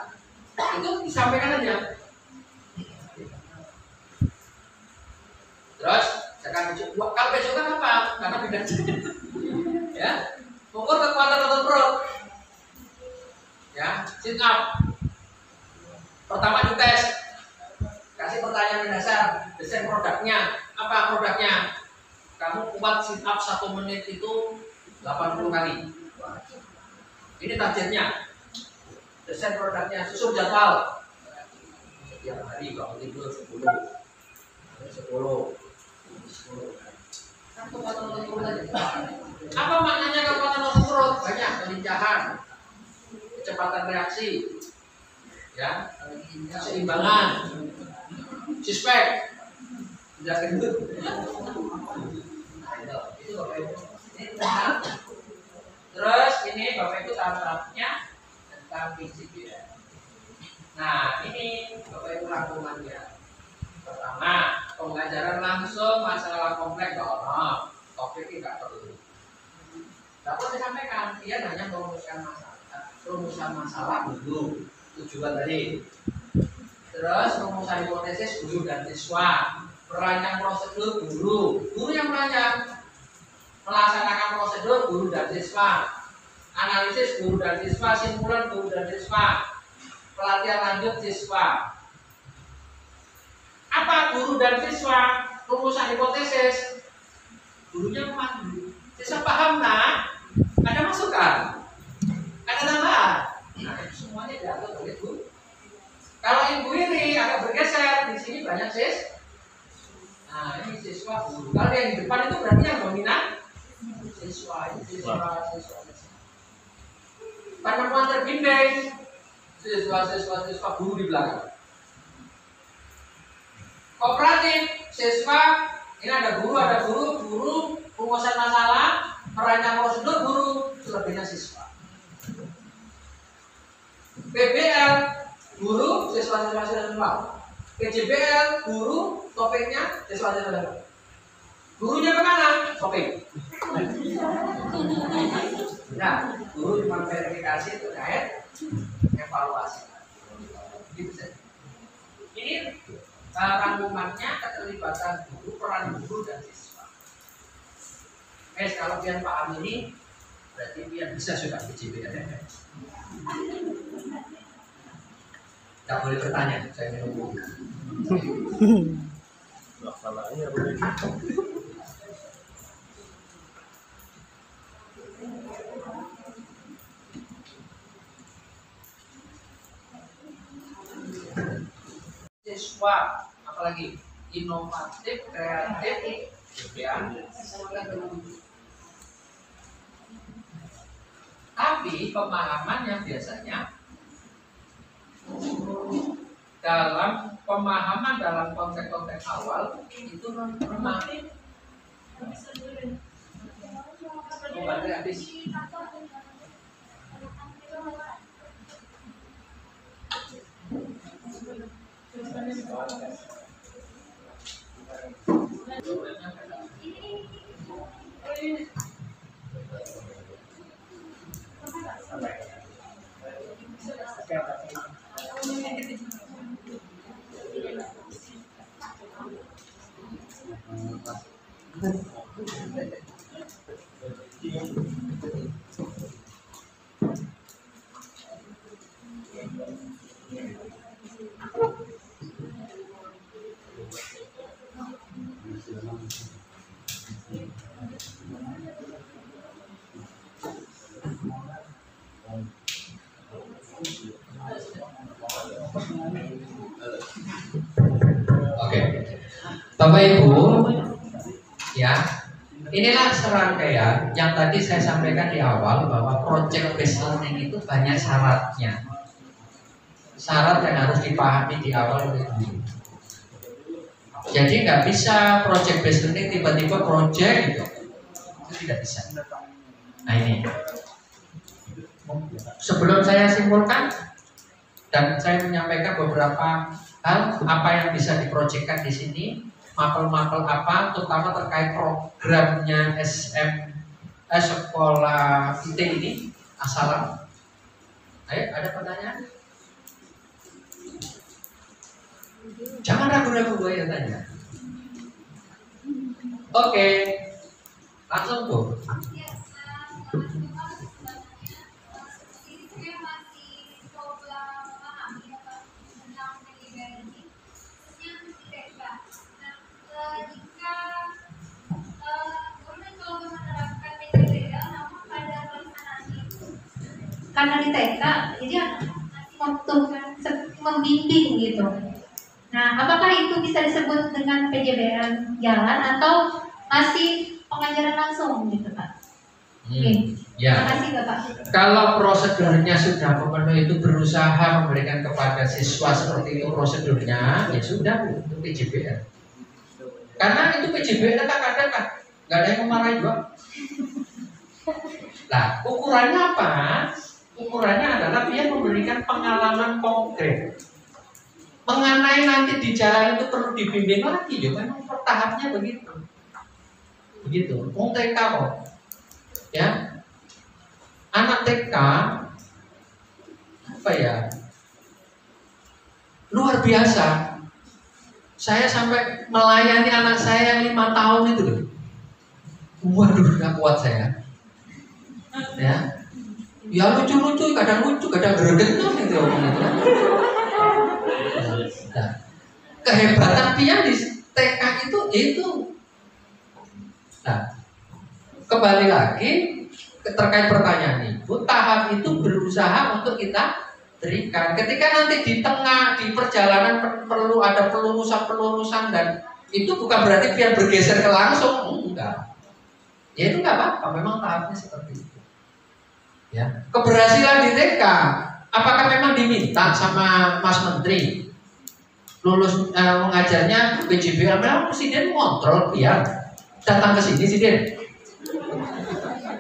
itu disampaikan aja. Terus sekarang kalau PJOK kan apa? Karena bidang ya, ukur kekuatan otot perut. Ya, sit up. Pertama dites, kasih pertanyaan mendasar. Desain produknya. Apa produknya? Kamu kuat sit up 1 menit itu 80 kali. Ini targetnya. Desain produknya, susun jadwal. Setiap hari bangun tidur 10. 10. Kekuatan otot perut aja. Apa maknanya kekuatan otot perut? Banyak kelincahan, kecepatan reaksi, ya, keseimbangan, suspek, tidak gendut. Itu Bapak Ibu. Terus ini Bapak Ibu tahap-tahapnya tentang fisik ya. Nah ini Bapak Ibu rangkumannya. Pertama, pengajaran langsung masalah kompleks kalau topik tidak perlu. Dapat disampaikan, dia hanya rumusan masalah dulu, tujuan tadi. Terus rumusan hipotesis guru dan siswa, merancang prosedur guru yang merancang, melaksanakan prosedur guru dan siswa, analisis guru dan siswa, simpulan guru dan siswa, pelatihan lanjut siswa. Apa guru dan siswa? Rumusan hipotesis. Gurunya memandu. Siswa paham nak? Ada masukan? Ada tambahan? Nah, semuanya diatur oleh guru. Kalau ibu ini agak bergeser, di sini banyak Nah, ini siswa guru. Kalau yang di depan itu berarti yang dominan siswa. Ini siswa. Penemuan terbimbing. Siswa guru di belakang. Kooperatif, siswa, ini ada guru, rumusan masalah, merancang prosedur guru, selebihnya siswa. PBL, guru, siswa. PJBL, guru, topiknya, siswa. Gurunya kemana? Topik. Nah, guru cuma verifikasi terkait evaluasi. Gitu saja. Ini rangkumannya keterlibatan guru, peran guru dan siswa. Kalau pian paham ini, berarti pian bisa sudah PJBL. Tidak boleh bertanya, saya menunggu. Laksananya begitu. Siswa, apalagi inovatif, kreatif, ya. Tapi pemahaman yang biasanya dalam pemahaman dalam konteks-konteks awal itu memang obatnya habis. Oke, Bapak Ibu, ya, inilah serangkaian yang tadi saya sampaikan di awal bahwa project based learning itu banyak syaratnya. Syarat yang harus dipahami di awal oleh guru. Jadi nggak bisa project based learning tiba-tiba project gitu, itu tidak bisa. Nah ini, sebelum saya simpulkan dan saya menyampaikan beberapa hal apa yang bisa diprojekkan di sini, mapel-mapel apa, terutama terkait programnya sekolah IT ini, Asalam. Ayo, ada pertanyaan? Jangan ragu-ragu gue yang tanya. Oke, langsung Bu. karena di TK jadi waktu membimbing gitu. Nah, apakah itu bisa disebut dengan PJBN jalan atau masih pengajaran langsung gitu Pak? Oke. Ya. Terima kasih Bapak. Kalau prosedurnya sudah memenuhi, itu berusaha memberikan kepada siswa seperti itu prosedurnya, ya sudah itu PJBN. Karena itu PJBN kadang-kadang kan nggak ada yang memarahi juga. Nah, ukurannya apa? Ukurannya adalah dia memberikan pengalaman konkret. Mengenai nanti di jalan itu perlu dibimbing lagi, ya memang tahapnya begitu. Begitu. TK kok. Ya, anak TK apa ya, luar biasa. Saya sampai melayani anak saya yang 5 tahun itu loh. Waduh, gak kuat saya. Ya lucu-lucu, kadang lucu, kadang gregetnya gitu orang itu. Nah, kehebatan pian di TK itu. Nah, kembali lagi terkait pertanyaan Ibu, tahap itu berusaha untuk kita berikan. Ketika nanti di tengah, di perjalanan perlu ada pelurusan dan itu bukan berarti biar bergeser ke langsung, enggak. Ya itu enggak apa-apa, memang tahapnya seperti itu. Ya, keberhasilan di TK, apakah memang diminta sama Mas Menteri lulus mengajarnya PJBN? Memang Presiden kontrol biar datang ke sini sih Den.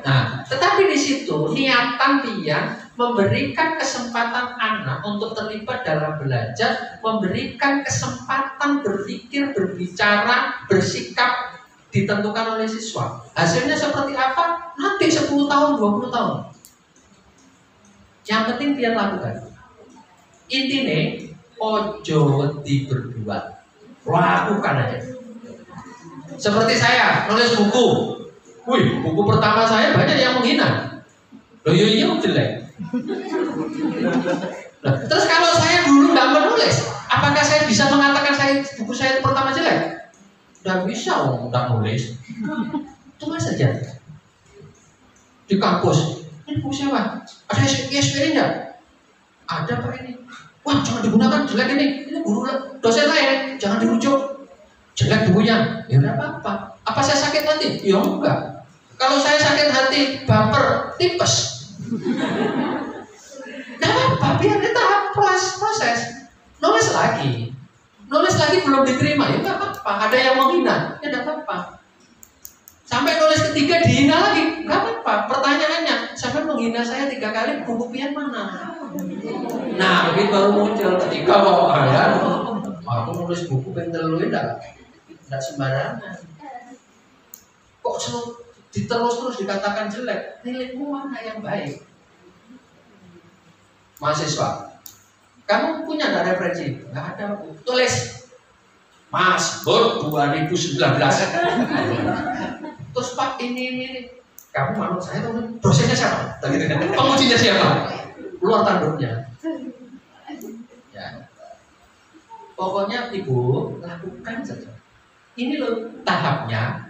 Nah, tetapi di situ niatan dia memberikan kesempatan anak untuk terlibat dalam belajar, memberikan kesempatan berpikir, berbicara, bersikap ditentukan oleh siswa. Hasilnya seperti apa? Nanti 10 tahun, 20 tahun. Yang penting dia lakukan. Intinya, ojo diberbuat, lakukan aja. Seperti saya nulis buku. Wih, buku pertama saya banyak yang menghina. Loh iya jelek. Nah, terus kalau saya dulu nggak menulis, apakah saya bisa mengatakan buku saya pertama jelek? Nggak bisa, nggak nulis. Tulis saja di kampus. Ini buku siapa? Ada ISBN nggak? Ada Pak ini. Wah, jangan digunakan, jelek ini. Ini guru dosen lain, jangan dirujuk. Jelek bukunya. Ya nggak apa-apa. Apa saya sakit hati? Ya enggak. Kalau saya sakit hati, baper, tipes. Nggak apa-apa, biar kita proses. Nulis lagi belum diterima, ya nggak apa-apa. Ada yang menghina, ya nggak apa-apa. Sampai nulis ketiga dihina lagi, nggak apa-apa. Pertanyaannya, sampai menghina saya 3 kali, buku pian mana? Nah, begitu baru muncul ketika mau ada. Aku nulis buku pengen enggak sembarangan. Kok terus dikatakan jelek? Nilaimu mana yang baik? Mahasiswa, kamu punya nggak referensi? Nggak ada. Tulis Mas Bur 2019. Terus Pak ini. Kamu menurut saya dosennya siapa? Pengujinya siapa? Keluar tanduknya. Ya. Pokoknya Ibu lakukan saja. Ini loh tahapnya.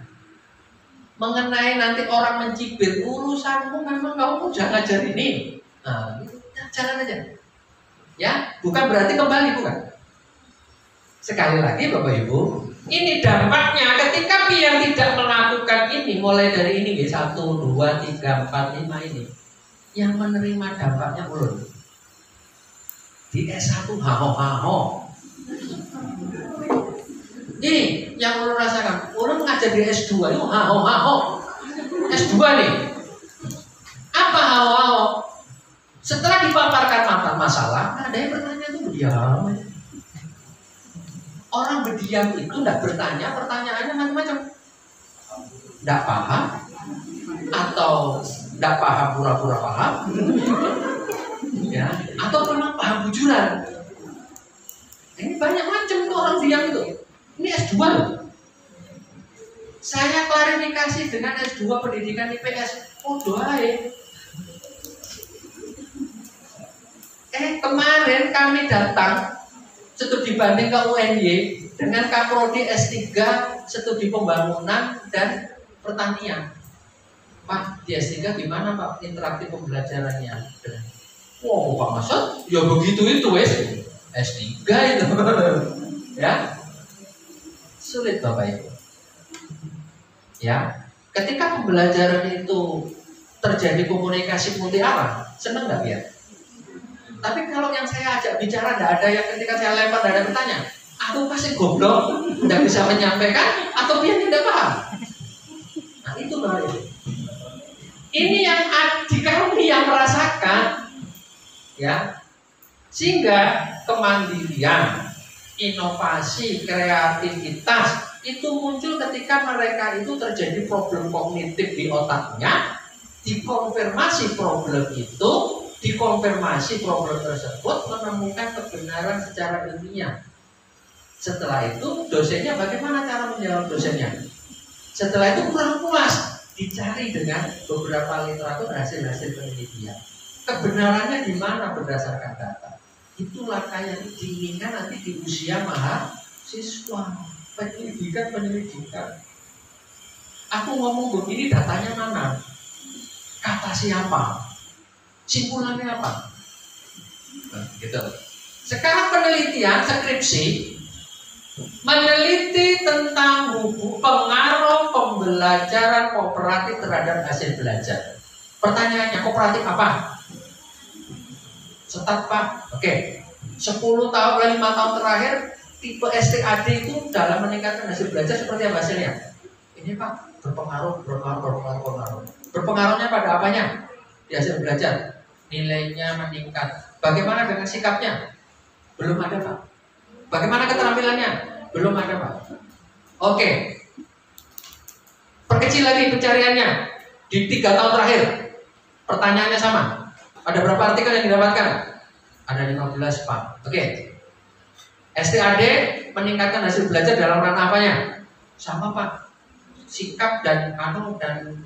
Mengenai nanti orang mencibir, urusanmu memang kamu udah ngajar ini. Nah, jalan aja. Ya, bukan berarti kembali, bukan. Sekali lagi Bapak Ibu, ini dampaknya ketika yang tidak melakukan ini, mulai dari ini 1, 2, 3, 4, 5 ini, yang menerima dampaknya ulun. Di S1 haho-haho. Ini yang ulun rasakan. Ulun ngajar di S2 itu haho-haho. S2 nih. Apa haho-haho? Setelah dipaparkan masalah, ada yang bertanya itu berdiam. Orang berdiam itu tidak bertanya, pertanyaannya macam-macam. Tidak paham, atau tidak paham pura-pura paham, ya, atau memang paham bujuran. Ini banyak macam itu orang diam itu. Ini S2 loh. Saya klarifikasi dengan S2 pendidikan IPS. Oh doain. Kemarin kami datang studi banding ke UNY dengan Kaprodi S3 studi pembangunan dan pertanian. Pak, di S3 gimana Pak interaktif pembelajarannya? Wow, Pak Masud, ya begitu itu wes S3 itu. Ya. Sulit Bapak Ibu. Ya. Ketika pembelajaran itu terjadi komunikasi multi arah, seneng nggak ya? Tapi kalau yang saya ajak bicara tidak ada yang ketika saya lempar tidak ada bertanya, aku pasti goblok, tidak bisa menyampaikan, atau dia tidak paham. Nah itu Bapak Ibu. Ini yang di kami yang merasakan, ya, sehingga kemandirian, inovasi, kreativitas itu muncul ketika mereka itu terjadi problem kognitif di otaknya, dikonfirmasi problem itu, dikonfirmasi problem tersebut menemukan kebenaran secara ilmiah. Setelah itu dosennya bagaimana cara menjawab dosennya? Setelah itu kurang puas, dicari dengan beberapa literatur hasil-hasil penelitian. Kebenarannya di mana berdasarkan data? Itulah yang diinginkan nanti di usia mahasiswa. Penyelidikan. Aku ngomong begini, datanya mana? Kata siapa? Simpulannya apa? Nah, gitu. Sekarang penelitian skripsi meneliti tentang pengaruh pembelajaran kooperatif terhadap hasil belajar. Pertanyaannya, kooperatif apa? Setat Pak. Oke. 10 tahun, 5 tahun terakhir tipe STAD itu dalam meningkatkan hasil belajar seperti apa hasilnya? Ini Pak, berpengaruh. Berpengaruhnya pada apanya? Di hasil belajar. Nilainya meningkat. Bagaimana dengan sikapnya? Belum ada Pak. Bagaimana keterampilannya? Belum ada Pak. Oke. Perkecil lagi pencariannya. Di 3 tahun terakhir. Pertanyaannya sama. Ada berapa artikel yang didapatkan? Ada 15 Pak. Oke. STAD meningkatkan hasil belajar dalam ranah apanya? Sama Pak. Sikap dan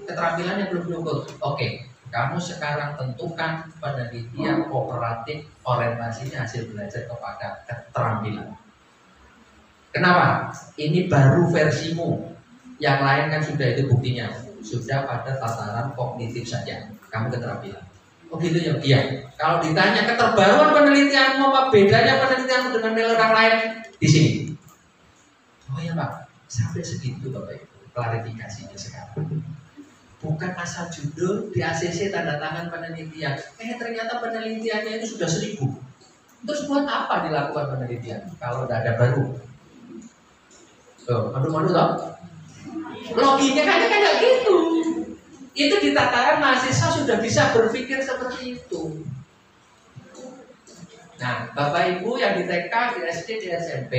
keterampilannya belum cukup. Oke. Kamu sekarang tentukan penelitian kooperatif orientasinya hasil belajar kepada keterampilan. Kenapa? Ini baru versimu. Yang lain kan sudah itu buktinya. Sudah pada tataran kognitif saja. Kamu keterampilan. Oh gitu ya? Iya. Kalau ditanya keterbaruan penelitianmu, apa bedanya penelitianmu dengan nilai orang lain? Di sini. Oh ya Pak, sampai segitu Bapak Ibu. Klarifikasinya sekarang. Bukan asal judul di ACC tanda tangan penelitian. Ternyata penelitiannya itu sudah 1000. Terus buat apa dilakukan penelitian? Kalau tidak ada baru. Tuh, madu-madu toh? Logikanya kan kayak gitu. Itu di tataran mahasiswa sudah bisa berpikir seperti itu. Nah, Bapak Ibu yang di TK, di SD, di SMP,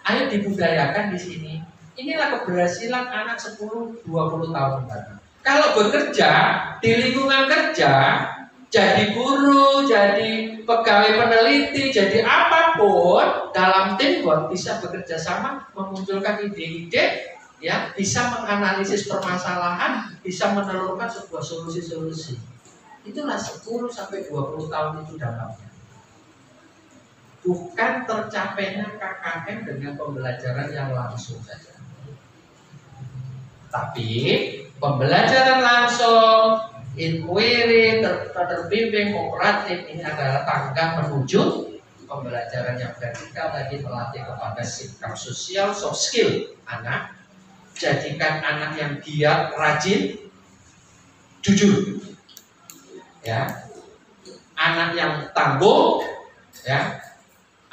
ayo dibudayakan di sini. Inilah keberhasilan anak 10-20 tahun baru. Kalau bekerja di lingkungan kerja, jadi guru, jadi pegawai peneliti, jadi apapun dalam teamwork bisa bekerja sama, memunculkan ide-ide, ya, bisa menganalisis permasalahan, bisa menelurkan sebuah solusi-solusi. Itulah 10-20 tahun itu dampaknya. Bukan tercapainya KKN dengan pembelajaran yang langsung saja. Tapi pembelajaran langsung, inquiry, terbimbing, kooperatif ini adalah tangga menuju pembelajaran yang vertikal tadi, melatih kepada sikap sosial, soft skill anak. Jadikan anak yang giat, rajin, jujur, ya, anak yang tangguh, ya,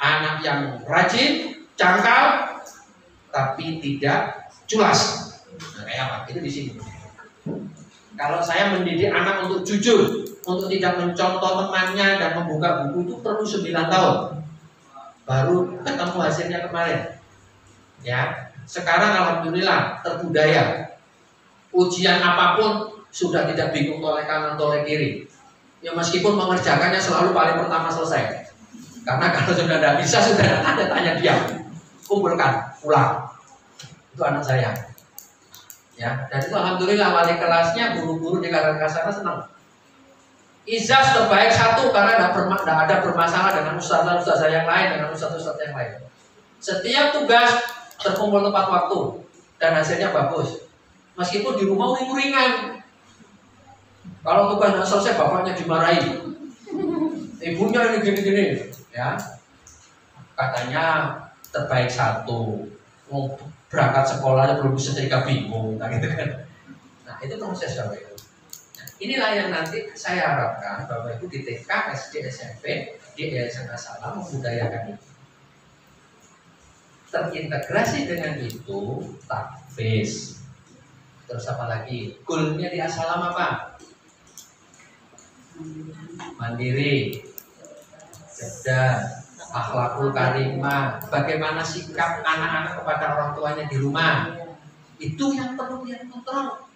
anak yang rajin, cangkal, tapi tidak culas. Nah, kayak apa? Itu di sini. Kalau saya mendidik anak untuk jujur, untuk tidak mencontoh temannya dan membuka buku itu perlu 9 tahun. Baru ketemu hasilnya kemarin. Ya. Sekarang alhamdulillah terbudaya. Ujian apapun sudah tidak bingung toleh kanan toleh kiri. Ya meskipun mengerjakannya selalu paling pertama selesai. Karena kalau sudah tidak bisa sudah tanya diam. Kumpulkan, ulang. Itu anak saya. Ya, dan itu alhamdulillah wali kelasnya, guru-guru di Karangkasana senang. Izas terbaik 1 karena tidak ada bermasalah dengan ustaz-ustaz yang lain, dengan ustaz-ustaz yang lain. Setiap tugas terkumpul tepat waktu dan hasilnya bagus. Meskipun di rumah uring-uringan. Kalau tugas tidak selesai bapaknya dimarahi. ibunya ini gini-gini, ya. Katanya terbaik satu, mau berangkat sekolahnya belum bisa setrika bingung, nah gitu kan. Nah itu proses Bapak Ibu. Nah, inilah yang nanti saya harapkan Bapak Ibu di TK, SD, SMP, di Yayasan As-Salam membudayakan itu. Terintegrasi dengan itu takfis. Terus apa lagi? Goalnya di As-Salam apa? Mandiri, cerdas, akhlakul karimah. Bagaimana sikap anak-anak kepada orang tuanya di rumah? Itu yang perlu dia kontrol.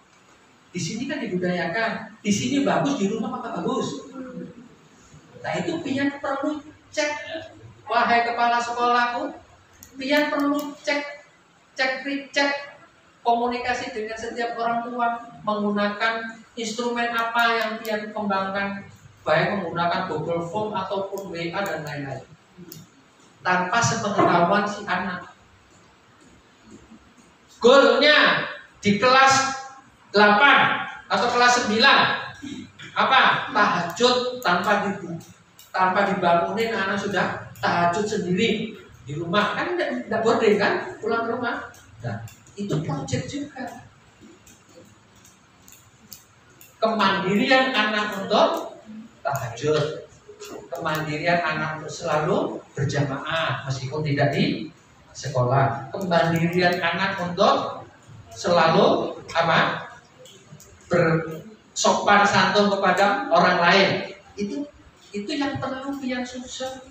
Di sini kan dibudayakan. Di sini bagus, di rumah apa bagus? Nah itu pian perlu cek. Wahai kepala sekolahku, pian perlu cek komunikasi dengan setiap orang tua, menggunakan instrumen apa yang pian kembangkan, baik menggunakan Google Form ataupun WA dan lain-lain, tanpa sepengetahuan si anak. Goalnya di kelas 8 atau kelas 9 apa? Tahajud tanpa dibangunin, anak sudah tahajud sendiri di rumah, kan tidak boarding kan, pulang ke rumah. Nah, itu project juga. Kemandirian anak untuk tahajud, kemandirian anak untuk selalu berjamaah meskipun tidak di sekolah, kemandirian anak untuk selalu apa? Bersopan santun kepada orang lain. Itu yang perlu yang susah.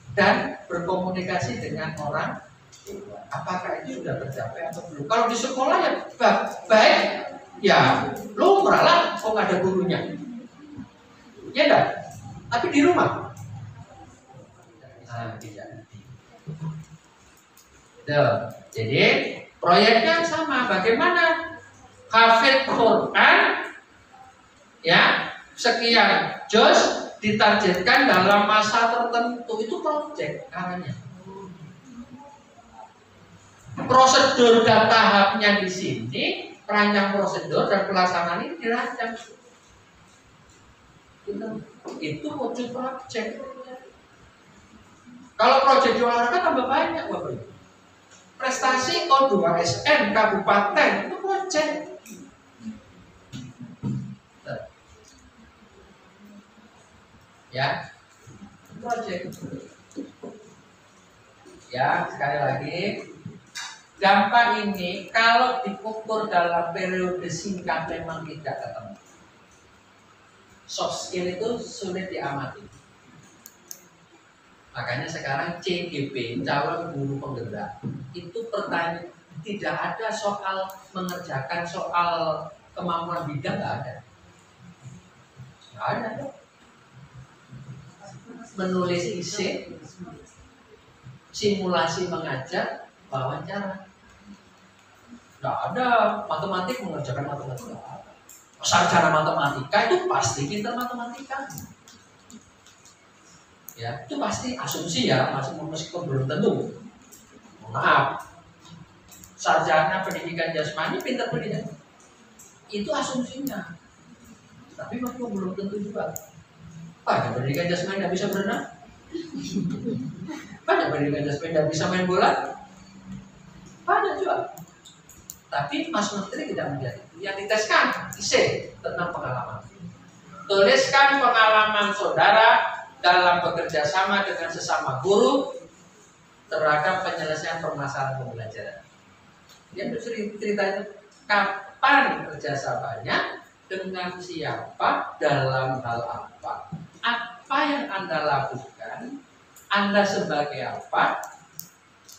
Dan berkomunikasi dengan orang tua. Apakah itu sudah tercapai atau belum? Kalau di sekolah ya baik, ya lumrah lah, kok nggak ada gurunya. Ya enggak? Tapi di rumah, tidak. Jadi proyeknya sama. Bagaimana hafid Quran, ya sekian juz ditargetkan dalam masa tertentu, itu proyek namanya. Prosedur dan tahapnya di sini, perancang prosedur dan pelaksanaan ini dirancang. Itu wujud proyek. Kalau proyek di olahraga tambah banyak, Bapak Ibu. Prestasi O2SN kabupaten itu proyek. Ya, project. Ya, sekali lagi, dampak ini kalau diukur dalam periode singkat memang tidak ketemu. Soft skill itu sulit diamati. Makanya sekarang CGP, calon guru penggerak, itu pertanyaan tidak ada soal mengerjakan soal kemampuan bidang, nggak ada. Nggak ada. Menulis isi, simulasi mengajar, wawancara. Tidak ada matematik mengerjakan matematika. Sarjana matematika itu pasti pintar matematika. Ya, itu pasti asumsi ya, meskipun belum tentu. Maaf, sarjana pendidikan jasmani pintar pendidikan. Itu asumsinya. Tapi meskipun belum tentu juga. Pada pendidikan jasmani tidak bisa berenang. Pada pendidikan jasmani tidak bisa main bola. Pada juga. Tapi Mas Menteri tidak menjadi. Yang diteskan isi tentang pengalaman. Tuliskan pengalaman saudara dalam bekerja sama dengan sesama guru terhadap penyelesaian permasalahan pembelajaran. Dia cerita itu kapan kerjasamanya, dengan siapa, dalam hal apa. Apa yang Anda lakukan, Anda sebagai apa,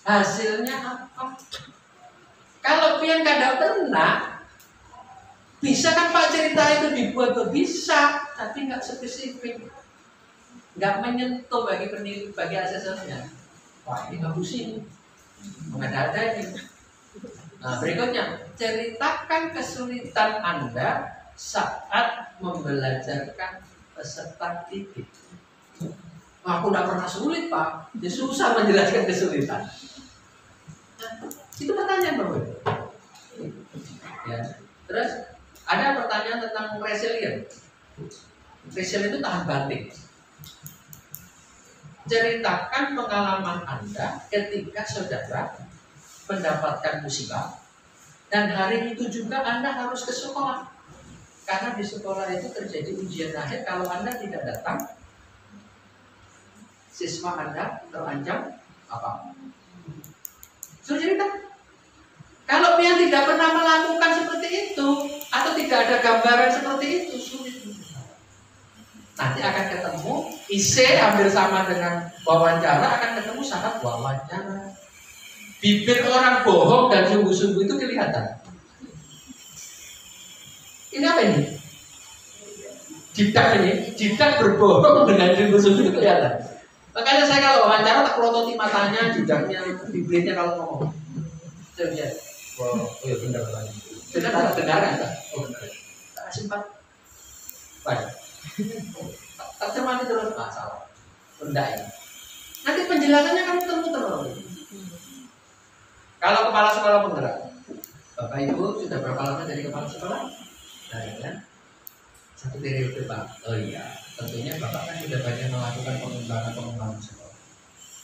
hasilnya apa. Kalau pian kada pernah, bisa kan Pak cerita itu dibuat bisa, tapi nggak spesifik, nggak menyentuh bagi asesornya. Wah ini nggak pusing, nggak ada ini. Nah berikutnya, ceritakan kesulitan Anda saat membelajarkan peserta didik. Aku tidak pernah sulit Pak, dia susah menjelaskan kesulitan. Nah, itu pertanyaan Bapak. Ya. Terus ada pertanyaan tentang resilient. Resilient itu tahan banting. Ceritakan pengalaman Anda ketika saudara mendapatkan musibah, dan hari itu juga Anda harus ke sekolah. Karena di sekolah itu terjadi ujian akhir. Kalau Anda tidak datang, siswa Anda terancam apa? Suruh cerita. Kalau dia tidak pernah melakukan seperti itu, atau tidak ada gambaran seperti itu, sulit. Nanti akan ketemu isi hampir sama dengan wawancara, akan ketemu syarat wawancara. Bibir orang bohong dan sungguh-sungguh itu kelihatan. Ini apa ini? Jidat berbohong dengan sungguh-sungguh itu kelihatan. Makanya saya kalau wawancara tak pelototi matanya, jidaknya, bibirnya kalau ngomong. Saya lihat, oh iya benar lagi. Benar atau benar enggak? Oh benar. Tak sempat. Baik. Tak cermati terus masalah. Rendah ini. Nanti penjelasannya kan muter-muter. Kalau kepala sekolah penggerak, Bapak Ibu sudah berapa lama jadi kepala sekolah? Nah, ya. 1 periode Pak. Oh iya, tentunya Bapak kan sudah banyak melakukan pengembangan sekolah.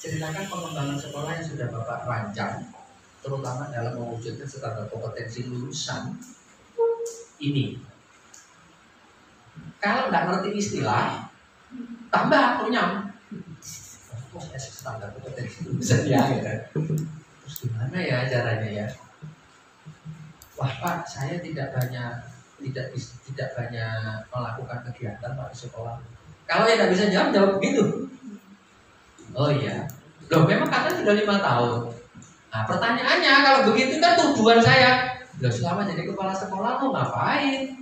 Ceritakan pengembangan sekolah yang sudah Bapak rancang, terutama dalam mewujudkan standar kompetensi lulusan ini. Kalau nggak ngerti istilah, tambah runyam. Oh, standar kompetensi lulusan ya, terus gimana ya caranya ya? Wah Pak, saya tidak banyak melakukan kegiatan Pak di sekolah. Kalau yang tidak bisa jawab begitu. Oh iya, loh memang katanya sudah 5 tahun. Nah pertanyaannya kalau begitu kan tuduhan saya. Loh selama jadi kepala sekolah lo ngapain?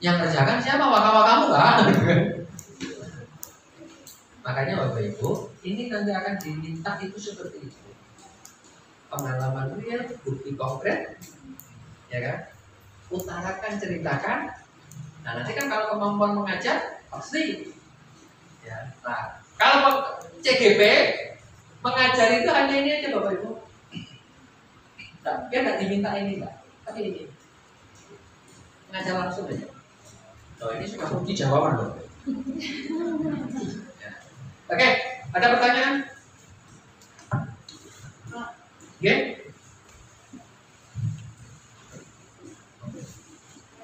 Yang kerjakan siapa? Waka-wakamu kan? Makanya Bapak Ibu, ini nanti akan diminta itu seperti itu. Pengalaman real, bukti konkret, ya kan? Utarakan, ceritakan. Nah nanti kan kalau kemampuan mengajar pasti. Ya. Nah kalau CGP mengajar itu hanya ini aja Bapak Ibu. Nah, dia nggak diminta ini Pak, tapi ini mengajar langsung aja. Oh ini sudah kunci jawaban loh. Ya. Oke, ada pertanyaan? Oke.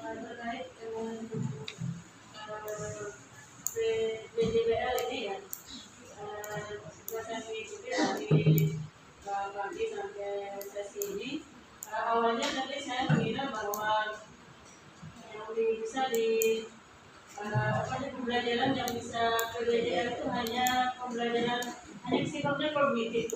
Terkait dengan BJBL ini ya, saya mengikuti dari pagi sampai sesi ini. Awalnya tadi saya mengira bahwa yang bisa di pembelajaran yang bisa BJBL itu hanya pembelajaran sifatnya kognitif,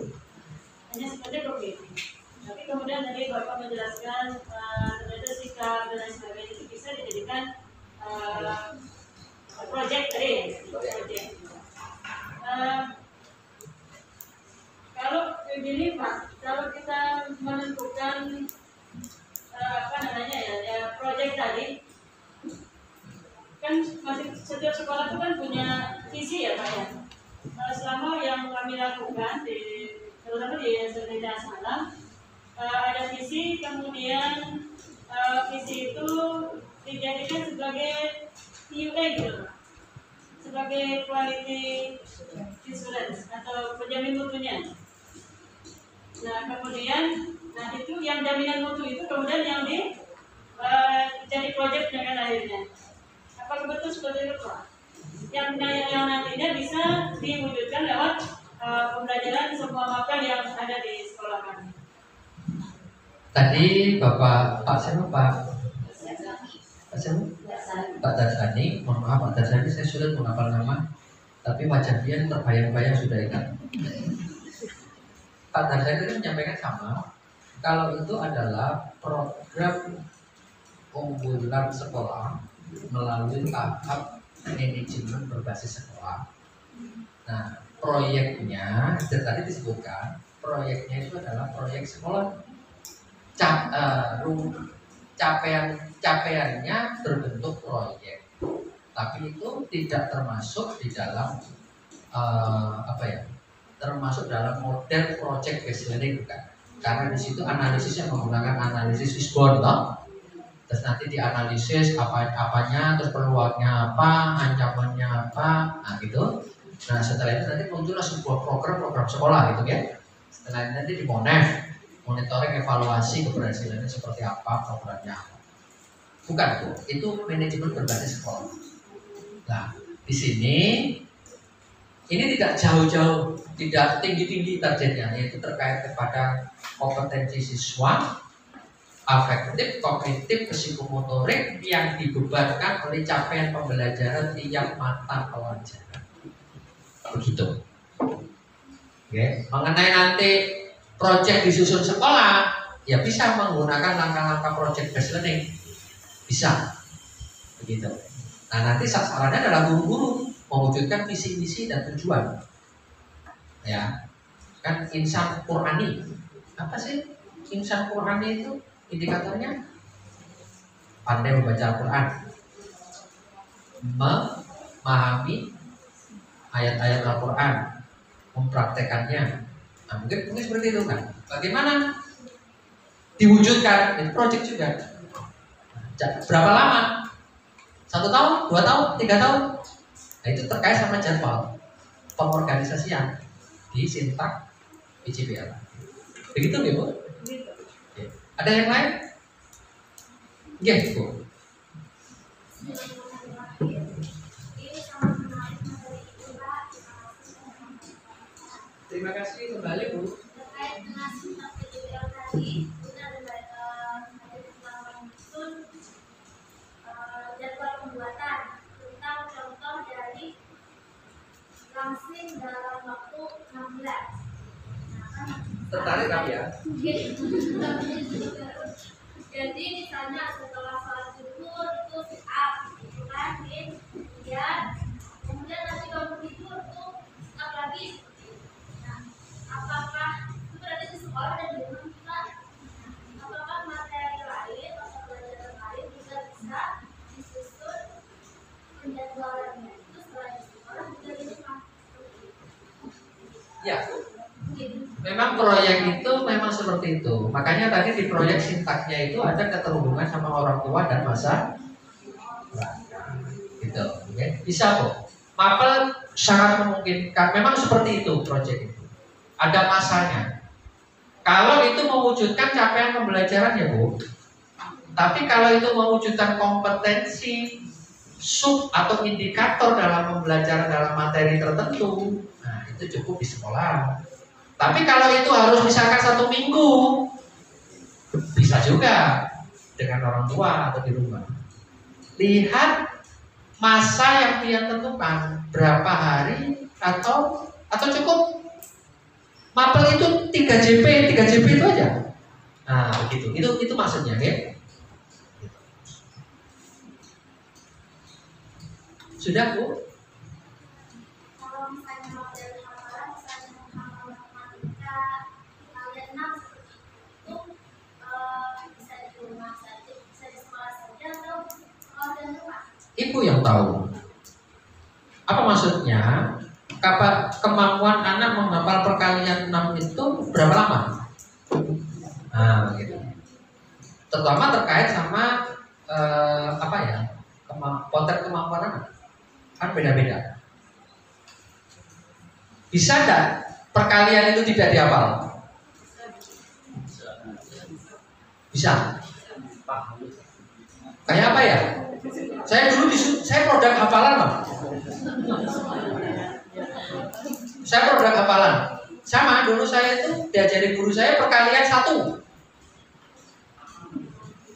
Tapi kemudian tadi Bapak menjelaskan ternyata sikap dan lain sebagainya itu bisa dijadikan project tadi. Kalau begini Pak, kalau kita menentukan project tadi, kan masih setiap sekolah itu kan punya visi ya Pak ya. Selama yang kami lakukan terutama di SD Salam, ada visi, kemudian visi itu dijadikan sebagai QA gitu, sebagai quality assurance atau penjamin mutunya. Nah kemudian, itu yang jaminan mutu itu kemudian yang jadi project dengan akhirnya. Apakah betul seperti itu Pak? Yang nantinya bisa diwujudkan lewat pembelajaran semua makan yang ada di sekolah kami. Tadi Pak siapa Pak? Pak siapa? Pak Darsani. Mohon maaf Pak Darsani, saya sudah menghafal nama, tapi wajah dia terbayang-bayang sudah ingat. Pak Darsani itu menyampaikan sama, kalau itu adalah program unggulan sekolah melalui tahap manajemen berbasis sekolah. Nah, proyeknya tadi disebutkan, proyeknya itu adalah proyek sekolah. Capaiannya berbentuk proyek, tapi itu tidak termasuk di dalam termasuk dalam model project based learning bukan? Karena di situ analisisnya menggunakan analisis Fishbone, terus nanti dianalisis apanya, terus peluangnya apa, ancamannya apa, nah gitu. Nah setelah itu nanti muncullah sebuah program sekolah gitu ya. Setelah itu nanti di Monef, monitoring evaluasi keberhasilannya seperti apa, programnya apa. Bukan Bu, itu manajemen berbasis sekolah. Nah di sini ini tidak jauh-jauh, tidak tinggi-tinggi targetnya, yaitu terkait kepada kompetensi siswa, afektif, kognitif, psikomotorik yang dibebankan oleh capaian pembelajaran tiap mata pelajaran. Begitu. Oke. Mengenai nanti proyek disusun sekolah, ya bisa menggunakan langkah-langkah project based learning, bisa. Begitu. Nah nanti sasarannya adalah guru-guru mewujudkan visi misi dan tujuan. Ya, kan insan Qurani. Apa sih insan Qurani itu? Indikatornya pandai membaca Al-Quran, memahami ayat-ayat Al-Quran, mempraktekannya. Nah, mungkin seperti itu kan. Bagaimana diwujudkan? Itu proyek juga. Berapa lama? 1 tahun, 2 tahun, 3 tahun? Nah, itu terkait sama jadwal pengorganisasian di Sintak ICPL. Begitu ya Bu? Ada yang lain? Iya, Bu. Terima kasih kembali Bu. Terkait dengan Sintak PJBL tadi, benar ada menyusun jadwal pembuatan tentang contoh dari langsing dalam waktu 6 bulan. Tertarik kami ya? Jadi misalnya setelah sholat zuhur itu sit up, gitu kan, kemudian nanti bangun tidur tuh sit up lagi. Nah, apakah itu berarti di sekolah dan di rumah kita? Apakah materi lain atau pelajaran lain juga bisa disusun penjadwalannya itu selain di sekolah juga di rumah? Ya. Memang proyek itu memang seperti itu. Makanya tadi di proyek sintaknya itu ada keterhubungan sama orang tua dan masa gitu. Okay. Bisa kok. Mapel sangat memungkinkan. Memang seperti itu proyek itu. Ada masanya. Kalau itu mewujudkan capaian pembelajaran ya Bu. Tapi kalau itu mewujudkan kompetensi sub atau indikator dalam pembelajaran dalam materi tertentu, nah itu cukup di sekolah. Tapi kalau itu harus misalkan 1 minggu, bisa juga dengan orang tua atau di rumah. Lihat masa yang dia tentukan, berapa hari atau cukup mapel itu 3 JP itu aja. Nah begitu, itu maksudnya ya. Sudah Bu? Kalau misalnya mau dari hafalan, misalnya menghafal matematika, kalian 6 seperti itu, bisa di rumah saja, bisa di sekolah saja atau sekolah dan rumah? Ibu yang tahu. Apa maksudnya? Kemampuan anak menghafal perkalian 6 itu berapa lama? Nah, begitu. Terutama terkait sama potret kemampuan anak. Kan beda-beda. Bisa enggak perkalian itu tidak dihafal? Bisa. Kayak apa ya? Saya dulu saya produk hafalan Pak. Saya produk hafalan. Sama dulu saya itu diajari guru saya perkalian 1.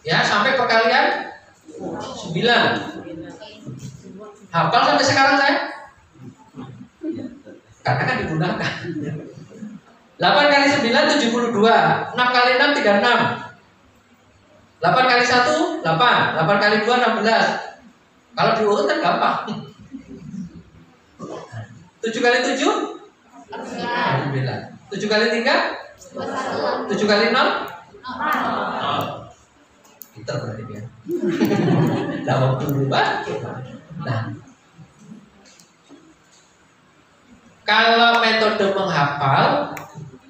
Ya, sampai perkalian 9. Hafal sampai sekarang saya? Karena kan digunakan. 8 kali 9 72. 6 kali 6 36. 8 kali 1 8. 8 kali 2 16. Kalau diurut kan gampang. 7 kali 7 9. 7 kali 3 7 kali 0 Pinter berarti dia. Nah, waktu berubah. Nah, kalau metode menghafal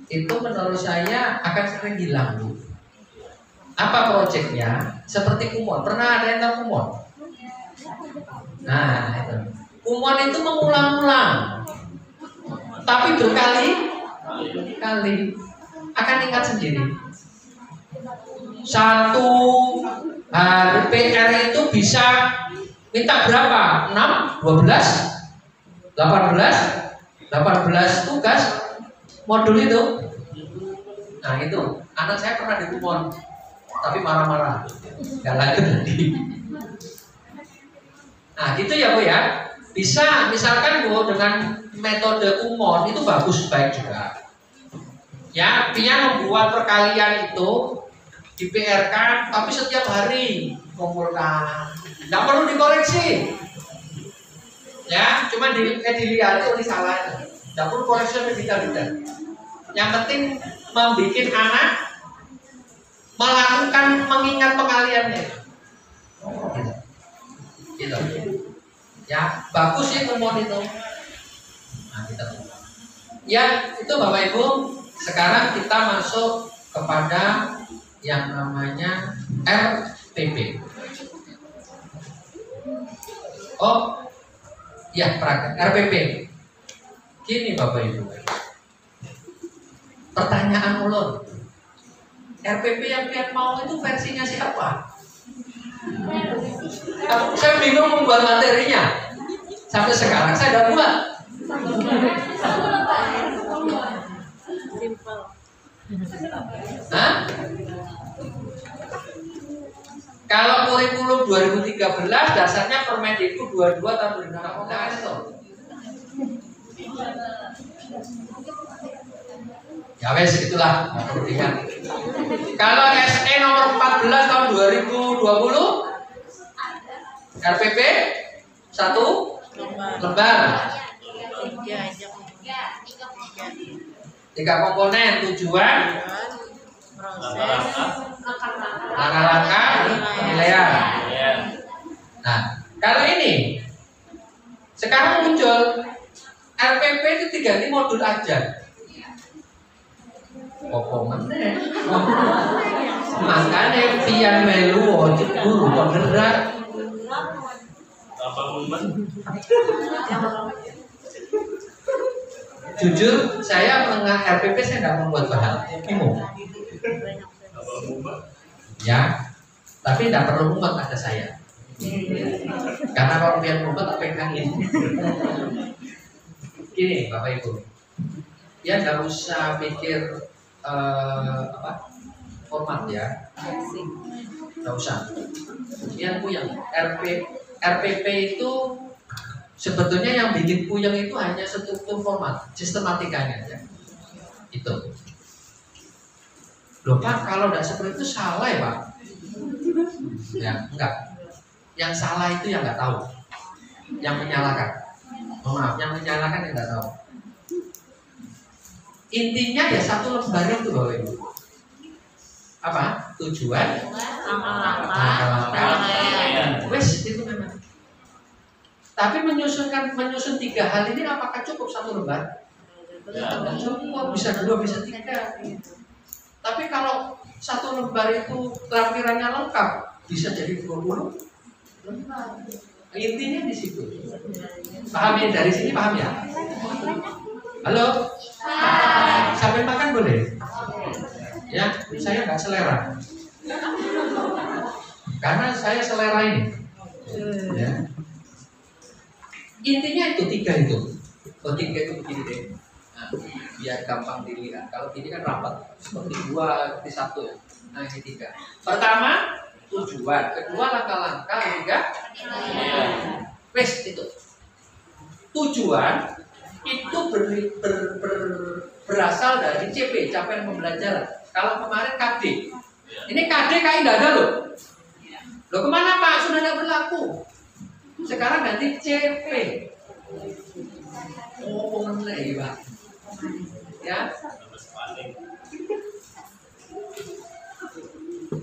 itu menurut saya akan sering hilang Bu. Apa proyeknya? Seperti kumon. Pernah ada yang tahu kumon? Nah, itu. Kumon itu mengulang-ulang. tapi berkali-kali akan ingat sendiri. Satu hari PR itu bisa minta berapa? 6, 12, 18 tugas modul itu. Nah itu, anak saya pernah dikumon, tapi marah-marah, nggak lanjut lagi. Nah gitu ya Bu ya. Bisa misalkan Bu dengan metode kumon itu bagus, baik juga. Ya, artinya membuat perkalian itu di PR-kan, tapi setiap hari kumpulkan. Nggak perlu dikoreksi. Ya, cuma dilihat ini salah. Nggak perlu koreksi detail-detail. Yang penting membuat anak melakukan mengingat pengaliannya. Gitu. Ya, bagus ya kumon itu. Nah, kita tunggu. Ya, itu Bapak Ibu. Sekarang kita masuk kepada yang namanya RPP. Oh, ya praktek RPP. Gini Bapak Ibu. Pertanyaan ulun. RPP yang kalian mau itu versinya siapa? Saya bingung membuat materinya. Sampai sekarang saya udah buat. Hah? Kalau kurikulum 2013 dasarnya Permendikbud 22 tahun 2016 itu. Ya wes itulah pendidikan. Kalau SE nomor 14 tahun 2020 RPP 1 lembar. 3 komponen: tujuan, langkah-langkah, penilaian. Nah, kalau ini sekarang muncul RPP itu diganti modul ajar. Meneh. Makanya pian melu wajib guru penggerak. Jujur, saya menengah RPP saya tidak membuat bahan. Bingung. Ya, tapi tidak perlu mumet ada saya. Karena kalau pian mumet apa yang kangen? Gini Bapak Ibu, ya nggak usah pikir format ya, nggak usah. Yang puyeng RPP itu sebetulnya yang bikin puyeng itu hanya struktur format, sistematikanya aja. Itu. Loh Pak, kalau tidak seperti itu salah ya Pak? Ya enggak. Yang salah itu yang nggak tahu, yang menyalahkan. Maaf, yang menyalahkan yang nggak tahu. Intinya ya satu lembar itu Bapak Ibu. Apa? Tujuan, langkah-langkah. Wes itu memang. Tapi menyusun 3 hal ini apakah cukup satu lembar? Tidak cukup, bisa 2, bisa 3. Tapi kalau satu lembar itu lampirannya lengkap, bisa jadi 20 lembar. Intinya di situ. Paham ya, dari sini paham ya? Halo? Sambil makan boleh? Ya, saya nggak selera. Karena saya selera ini. Ya. Intinya itu 3 itu. Oh 3 itu begini deh. Nah, biar gampang dilihat. Kalau ini kan rapat seperti 2 di 1 ya. Nah ini 3. Pertama tujuan, kedua langkah-langkah, ketiga wes itu. Tujuan itu berasal dari CP, capaian pembelajaran. Kalau kemarin KD, ini KD kayak tidak ada loh. Loh kemana Pak? Sudah tidak berlaku. Sekarang ganti CP. Oh, mengenai Pak. Ya.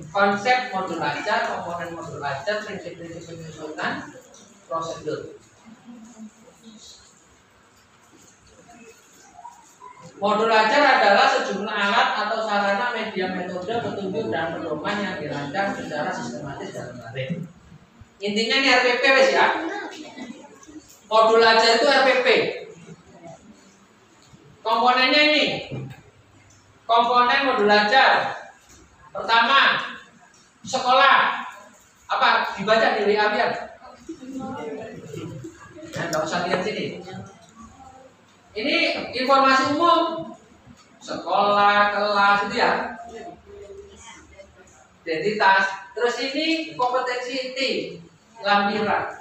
Konsep modul ajar, komponen modul ajar, prinsip-prinsip penyusunan, prosedur. Modul ajar adalah sejumlah alat atau sarana, media, metode, petunjuk, dan pedoman yang dirancang secara sistematis dan menarik. Intinya ini RPP wes ya. Modul ajar itu RPP. Komponennya ini. Komponen mau belajar. Pertama, sekolah. Apa? Dibaca di WA biar. Ya, nggak usah lihat sini. Ini informasi umum. Sekolah, kelas itu ya. Identitas. Terus ini kompetensi T, lampiran.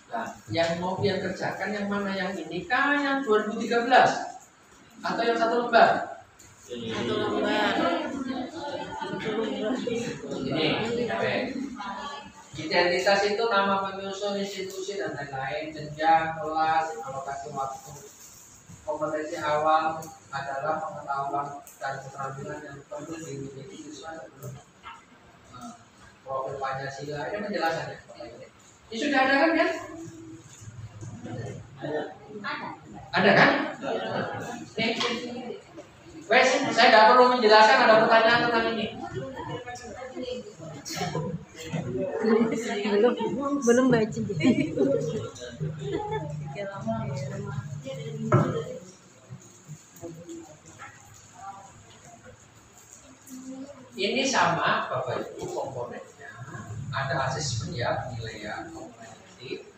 Nah, yang mau dia kerjakan yang mana, yang ini kah yang 2013 atau yang satu lembar? Satu lembar. Ini, oke. Identitas itu nama penyusun, institusi dan lain-lain, jenjang, kelas, alokasi waktu. Kompetensi awal adalah pengetahuan dan keterampilan yang perlu dimiliki siswa sebelum profil Pancasila. Ini penjelasannya. Ini sudah ada kan ya? Ada kan? Nih. Wes, saya tidak perlu menjelaskan, ada pertanyaan tentang ini. Belum baca. Ini sama Bapak Ibu komponennya. Ada asesmen ya, penilaian komprehensif,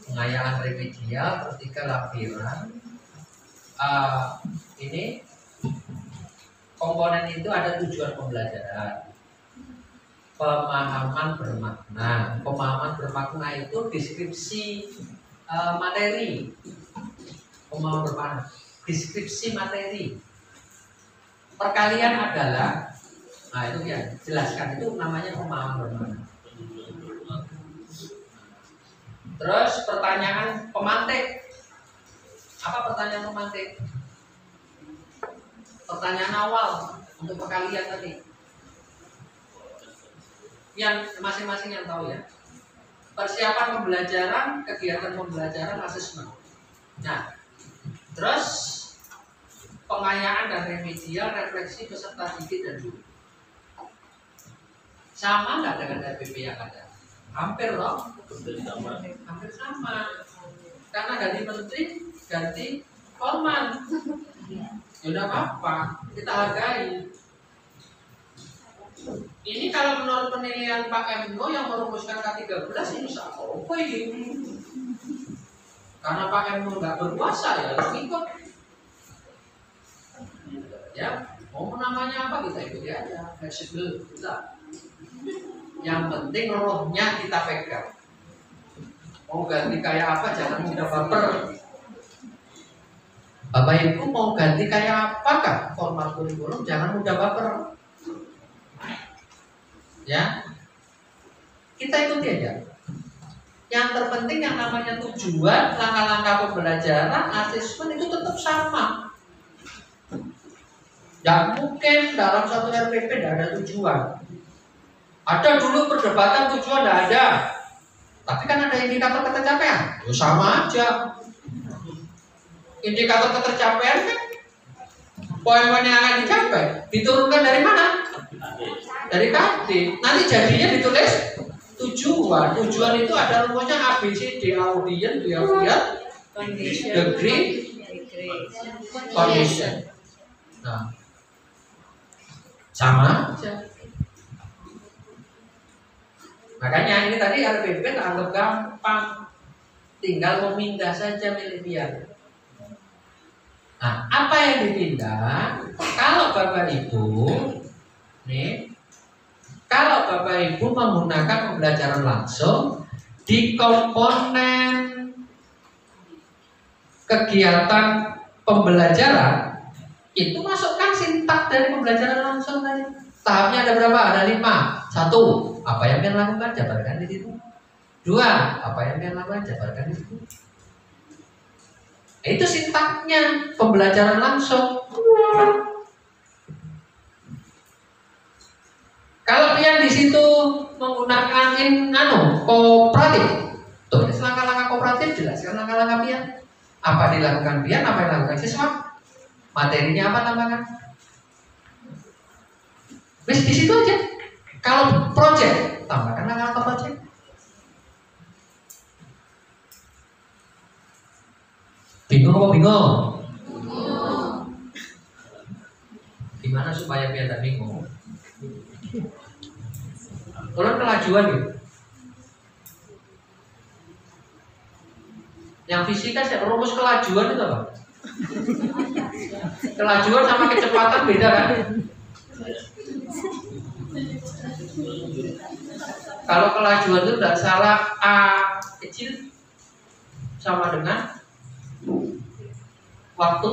pengayaan remedial, vertikal lampiran. Ini komponen itu ada tujuan pembelajaran. Pemahaman bermakna. Pemahaman bermakna itu deskripsi materi. Pemahaman bermakna, deskripsi materi. Perkalian adalah, nah itu ya, jelaskan, itu namanya pemahaman bermakna. Terus pertanyaan pemantik. Apa pertanyaan pemantik? Pertanyaan awal untuk perkalian tadi. Yang masing-masing yang tahu ya. Persiapan pembelajaran, kegiatan pembelajaran, asesmen. Nah, terus pengayaan dan remedial, refleksi peserta didik dan guru. Sama nggak dengan RPP yang ada? Hampir loh. Hampir sama. Karena ganti menteri, ganti forman. Ya udah apa-apa, kita hargai. Ini kalau menurut penilaian Pak Emno yang merumuskan K13 ini apa ini? Karena Pak Emno nggak berkuasa ya harus ikut. Ya, mau namanya apa kita ikuti aja, fleksibel kita. Yang penting rohnya kita pegang. Mau ganti kayak apa jangan mudah baper. Bapak Ibu mau ganti kayak apakah format kurikulum jangan mudah baper. Ya, kita ikuti aja. Yang terpenting yang namanya tujuan, langkah-langkah pembelajaran, asesmen itu tetap sama. Tidak mungkin dalam satu RPP tidak ada tujuan. Ada dulu perdebatan tujuan tidak ada, tapi kan ada indikator ketercapaian. Ya sama aja. Indikator ketercapaian kan poin-poin yang akan dicapai diturunkan dari mana? Dari KD. Nanti jadinya ditulis tujuan. Tujuan itu ada rumusnya ABCD, audience, behavior, degree, condition. Nah, sama aja. Makanya ini tadi RPP tak anggap gampang, tinggal memindah saja milih dia. Nah, apa yang dipindah? Kalau Bapak Ibu, nih, kalau Bapak Ibu menggunakan pembelajaran langsung di komponen kegiatan pembelajaran, itu masukkan sintak dari pembelajaran langsung tadi. Tahapnya ada berapa? Ada 5. 1. Apa yang dia lakukan? Jabarkan di situ. 2. Apa yang dia lakukan? Jabarkan di situ. Itu sintaknya pembelajaran langsung. Kalau dia di situ menggunakan kooperatif, tulis langkah-langkah kooperatif, jelaskan langkah-langkah pian. Apa dilakukan pian, apa yang dilakukan siswa, materinya apa tambahkan. Wis di situ aja. Kalau project, tambahkan langkah-langkah project. Bingung apa bingung? Gimana supaya biar tidak bingung? Kalau kelajuan gitu. Yang fisika rumus kelajuan itu apa? Kelajuan sama kecepatan beda kan? Kalau kelajuan itu tidak salah, A kecil sama dengan waktu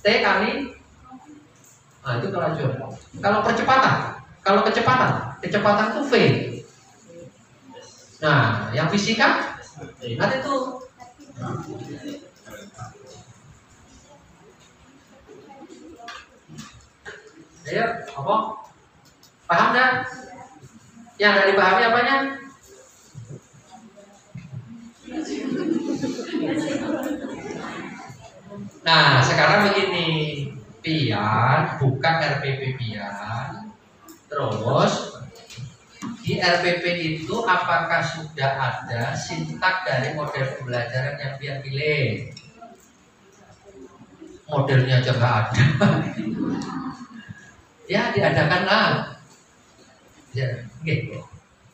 T kali, nah itu kelajuan. Kalau kecepatan itu V. Nah, yang fisika, nanti itu. Ayo, apa? Paham dah? Yang dari dipahami apanya? Nah, sekarang begini, Pian buka RPP Pian. Terus di RPP itu apakah sudah ada sintak dari model pembelajaran yang Pian pilih? Modelnya aja nggak ada. Ya, diadakanlah. Ya, gitu.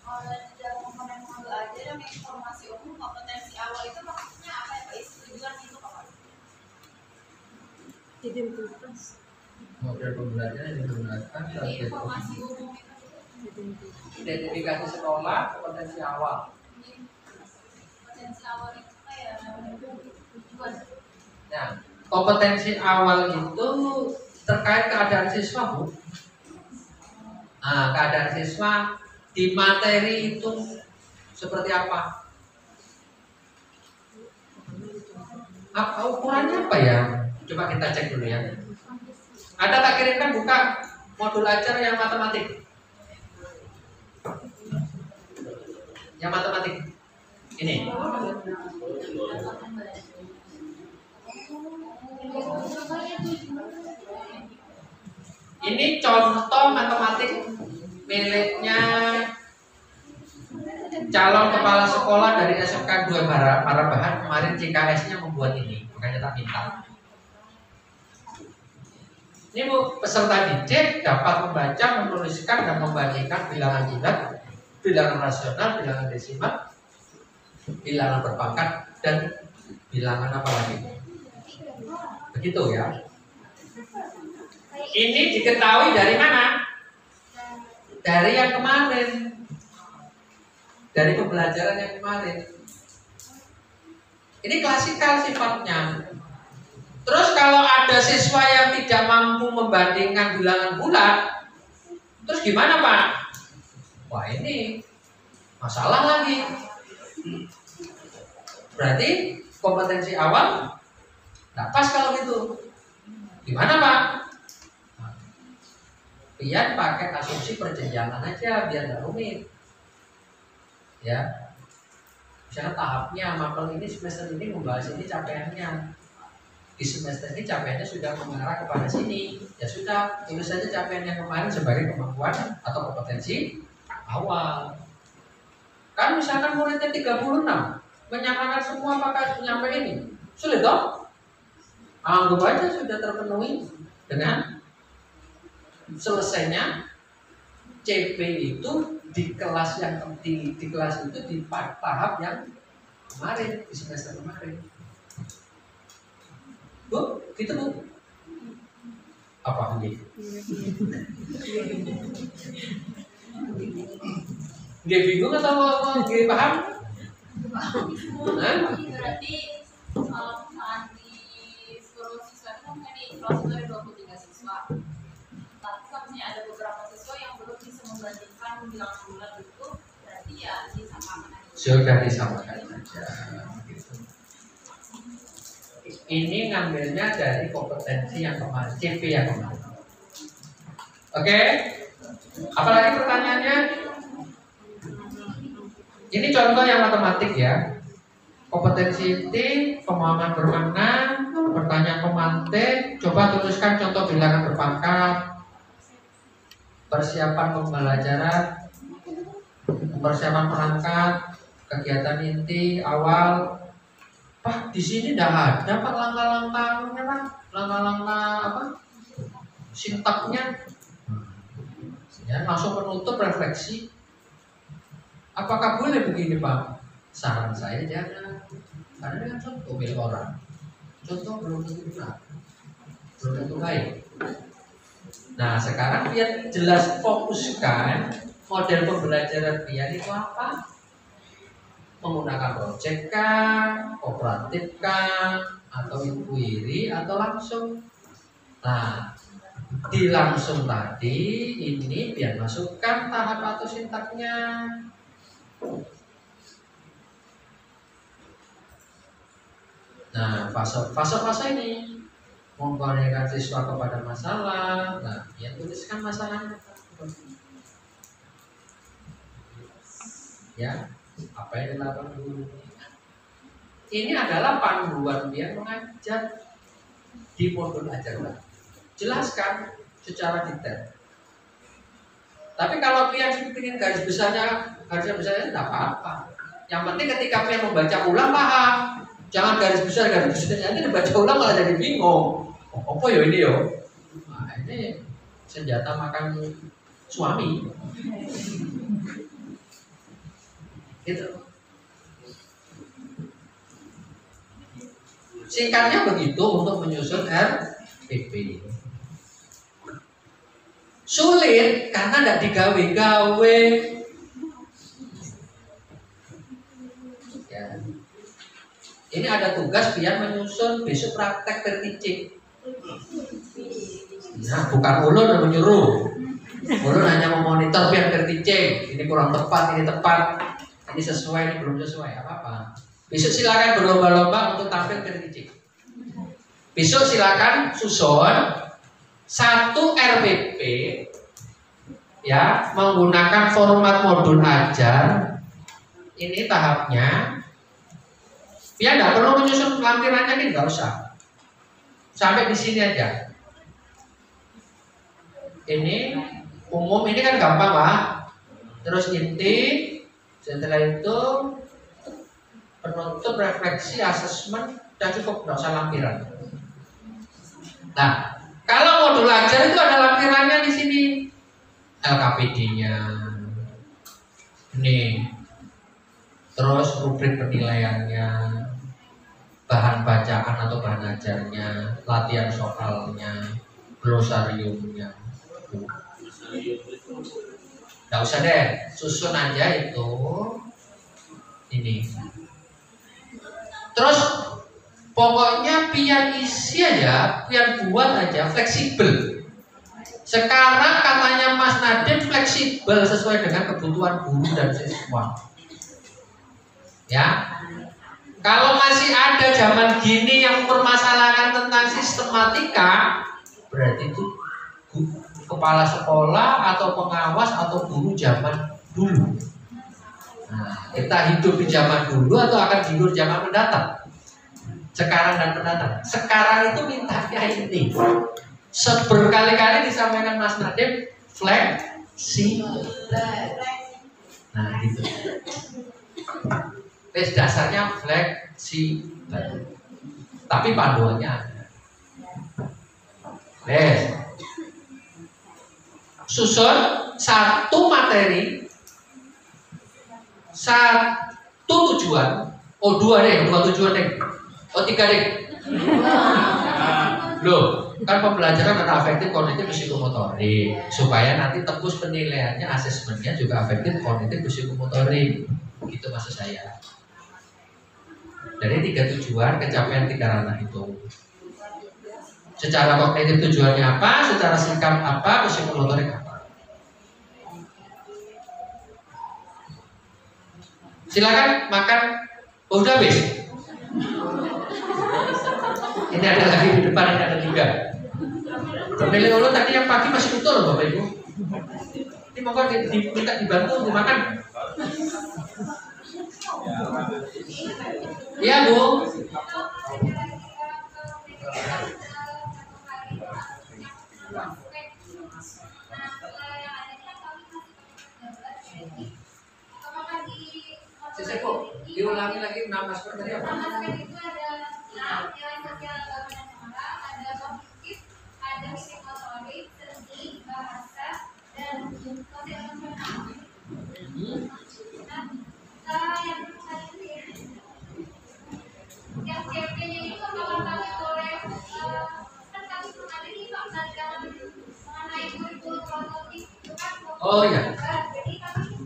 Kalau dalam komponen modul aja yang informasi umum kompetensi awal itu maksudnya apa ya Pak? Tujuan itu apa? Identitas. Model pembelajaran yang digunakan Jadi informasi umum itu identifikasi sekolah, kompetensi awal. potensi awal itu kayak tujuan. Nah, kompetensi awal itu terkait keadaan siswa, Bu. Nah, keadaan siswa di materi itu seperti apa? Apa ukurannya apa ya? Coba kita cek dulu ya. Ada tak kirimkan buka modul ajar yang matematik? Yang matematik. Ini. Ini contoh matematik miliknya calon kepala sekolah dari SMK 2 Parabahan. Kemarin CKS-nya membuat ini, makanya tak minta. Ini Bu, peserta didik dapat membaca, menuliskan dan membandingkan bilangan bulat, bilangan rasional, bilangan desimal, bilangan berpangkat dan bilangan apa lagi? Begitu ya. Ini diketahui dari mana? Dari yang kemarin. Dari pembelajaran yang kemarin. Ini klasikal sifatnya. Terus kalau ada siswa yang tidak mampu membandingkan bilangan bulat, terus gimana Pak? Wah ini masalah lagi. Berarti kompetensi awal nggak pas kalau gitu. Gimana Pak? Pian pakai asumsi perjenjangan aja biar nggak rumit. Ya, misalnya tahapnya mapel ini semester ini membahas ini capaiannya. Di semester ini capaiannya sudah mengarah kepada sini. Ya sudah, tulis saja capaian yang kemarin sebagai kemampuan atau kompetensi awal. Kan misalkan muridnya 36 menyamakan semua pakai nyampe ini. Sulit toh? Anggap aja sudah terpenuhi dengan selesainya CP itu di kelas yang di kelas itu di tahap yang kemarin di semester kemarin. Bu, gitu Bu. Apa ini? Nggak bingung atau nggak paham? Berarti kalau misalkan di 10 siswa itu kan di kelas itu ada 23 siswa. Tapi kalau misalnya ada beberapa siswa yang belum bisa membandingkan bilangan bulat itu, berarti ya disamakan aja. Sudah disamakan saja. Ini ngambilnya dari kompetensi yang kemarin, CP yang kemarin. Oke? Apalagi pertanyaannya? Ini contoh yang matematik ya. Kompetensi T, pemahaman bermakna, pertanyaan pemantik. Coba tuliskan contoh bilangan berpangkat, persiapan pembelajaran, persiapan perangkat, kegiatan inti awal. Pak, di sini tidak ada Pak langkah-langkahnya Pak, langkah-langkah apa? Sintaknya. Ya, langsung menutup refleksi. Apakah boleh begini Pak? Saran saya jangan. Karena dengan contoh milik orang. Contoh belum tentu benar, belum tentu baik. Nah sekarang biar jelas fokuskan model pembelajaran Pian itu apa? Menggunakan project kah, kooperatif kah, atau inquiry atau langsung. Nah di langsung tadi ini biar masukkan tahap atau sintaknya. Nah fase ini memperhatikan siswa kepada masalah. Nah dia tuliskan masalahnya. Ya, apa yang dilakukan dulu. Ini adalah panduan dia mengajar di modul ajar. Jelaskan secara detail. Tapi kalau Pian ingin garis besarnya tidak apa-apa. Yang penting ketika Pian membaca ulang paham. Jangan garis besarnya nanti dibaca ulang malah jadi bingung. Apa ya ini yo? Nah, ini senjata makan suami. Gitu. Singkatnya begitu untuk menyusun RPP. Sulit karena tidak digawe-gawe. Ya. Ini ada tugas Pian menyusun besok praktek terticing. Nah, bukan ulun yang menyuruh. Ulun hanya memonitor Pian terticing. Ini kurang tepat, ini tepat. Ini sesuai, ini belum sesuai, apa-apa. Besok silakan berlomba-lomba untuk tampil terticing. Besok silakan susun 1 RPP ya menggunakan format modul ajar. Ini tahapnya. Dia tidak perlu menyusun lampirannya, ini nggak usah. Sampai di sini aja. Ini umum, ini kan gampang Pak. Terus inti, setelah itu penutup, refleksi, asesmen, dan cukup nggak usah lampiran. Nah, kalau modul ajar itu ada lampirannya di sini, LKPD-nya, nih, terus rubrik penilaiannya, bahan bacaan atau bahan ajarnya, latihan soalnya, glosariumnya. Nggak usah deh, susun aja itu, ini. Terus pokoknya Pian isi aja, Pian buat aja fleksibel. Sekarang katanya Mas Nadiem fleksibel sesuai dengan kebutuhan guru dan siswa. Ya, kalau masih ada zaman gini yang mempermasalahkan tentang sistematika, berarti itu kepala sekolah atau pengawas atau guru zaman dulu. Nah, kita hidup di zaman dulu atau akan hidup zaman mendatang? Sekarang dan mendatang. Sekarang itu mintanya ini. Berkali-kali disampaikan Mas Nadiem, fleksibel. Nah, gitu. Tes dasarnya fleksibel. Tapi panduannya ada. Susun 1 materi, 1 tujuan. Oh 2 deh, 2 tujuan deh. Oh 3 deh. Loh, kan pembelajaran ada afektif, kognitif, psikomotorik. Supaya nanti tembus penilaiannya, asesmennya juga afektif, kognitif, psikomotorik. Gitu maksud saya. Dari 3 tujuan pencapaian 3 ranah itu. Secara kognitif tujuannya apa, secara sikap apa, psikomotorik apa. Silakan makan. Oh, udah habis. Ini ada lagi di depan, ini ada 3. Pemilih ulun tadi yang pagi masih utuh loh Bapak Ibu. Ini mau diminta dibantu untuk makan. Iya Bu. Siseko, diulangi lagi nama seperti apa? Nama itu ada teknik motorik, seni, bahasa, dan konsep emosional. Yang CP-nya itu apakah kami boleh kan kami mengadili Pak rancangan mengenai kurikulum promotif itu kan Oh iya. jadi kami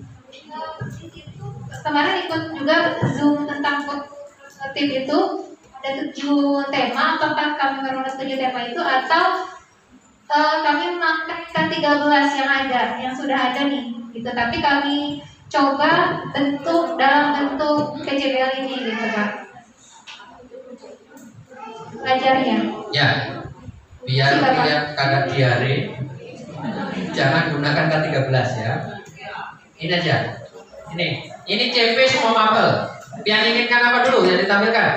di situ kemarin ikut juga Zoom tentang promotif itu ada 7 tema. Apakah kami merujuk 7 tema itu atau kami memakai 13 yang ada, yang sudah ada nih gitu, tapi kami coba bentuk dalam bentuk PJBL ini gitu Pak belajarnya. Ya, biar kadar diare, jangan gunakan K13 ya. Ini aja. Ini CP semua mapel. Yang inginkan apa dulu yang ditampilkan?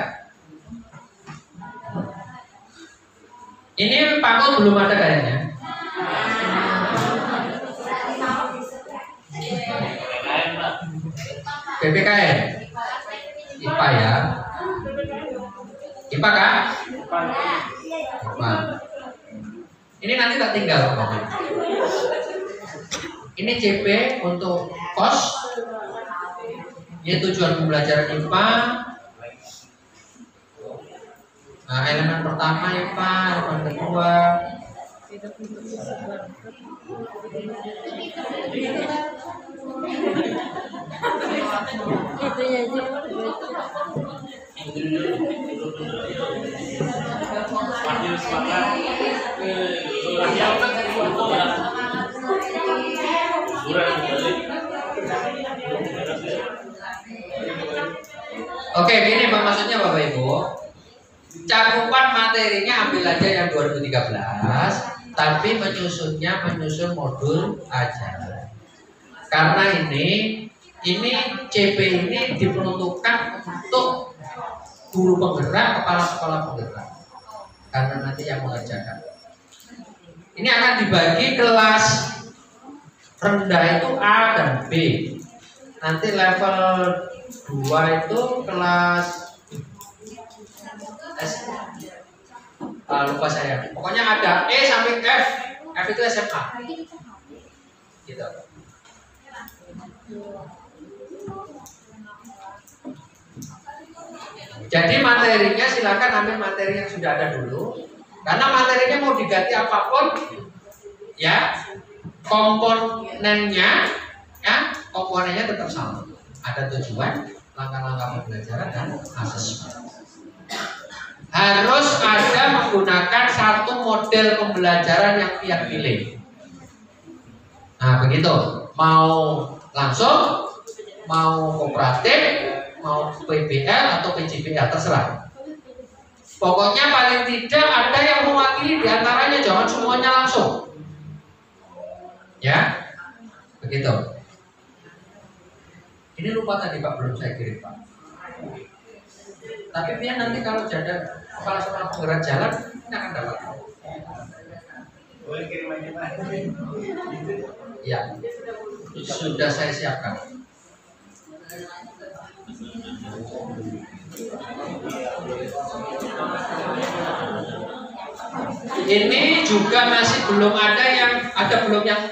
Ini Pakut belum ada kayaknya. PPKN, IPA ya. IPA kah? IPA. Ini nanti tak tinggal. Ini CP untuk kos. Ini tujuan pembelajaran IPA. Nah, elemen pertama IPA, elemen kedua. Itunya aja. Oke, gini Pak, maksudnya Bapak Ibu, cakupan materinya ambil aja yang 2013, tapi menyusun modul aja. Karena ini CP ini diperuntukkan untuk guru penggerak, kepala sekolah penggerak. Karena nanti yang mengerjakan. Ini akan dibagi kelas rendah itu A dan B. Nanti level 2 itu kelas S. Lupa saya. Pokoknya ada E sampai F. F itu SMA. Gitu. Jadi materinya silakan ambil materi yang sudah ada dulu. Karena materinya mau diganti apapun, ya komponennya tetap sama. Ada tujuan, langkah-langkah pembelajaran dan asesmen. Harus ada menggunakan satu model pembelajaran yang Pian pilih. Nah begitu. Mau langsung, mau kooperatif, mau PBL atau PJBL terserah. Pokoknya paling tidak ada yang mewakili diantaranya, jangan semuanya langsung. Ya, begitu. Ini lupa tadi Pak, belum saya kirim Pak. Tapi Pian nanti kalau jadi kepala sekolah penggerak jalan, ini akan dapat. Boleh kirim aja Pak. Ya, sudah saya siapkan. Ini juga masih belum ada yang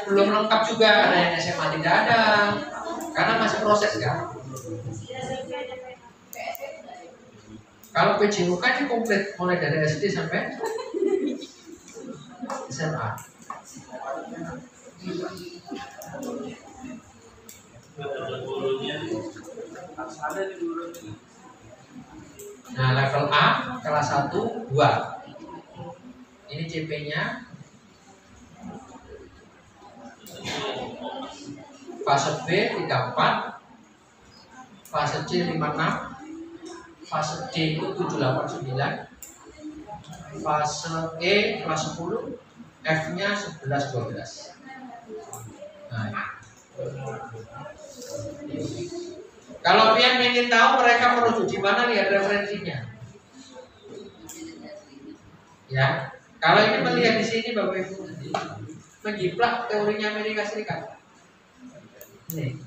belum lengkap juga, ada yang SMA tidak ada, karena masih proses kan. Kalau PJUK ini komplit mulai dari SD sampai SMA. Nah, level A kelas 1 2. Ini CP-nya. Fase B 34, fase C 56, fase D itu 789, fase E kelas 10, F-nya 11 12. Nah, kalau Pian ingin tahu mereka merujuk di mana, lihat referensinya. Ya, kalau ini melihat di sini Bapak Ibu, menjiplak teorinya Amerika Serikat. Ini,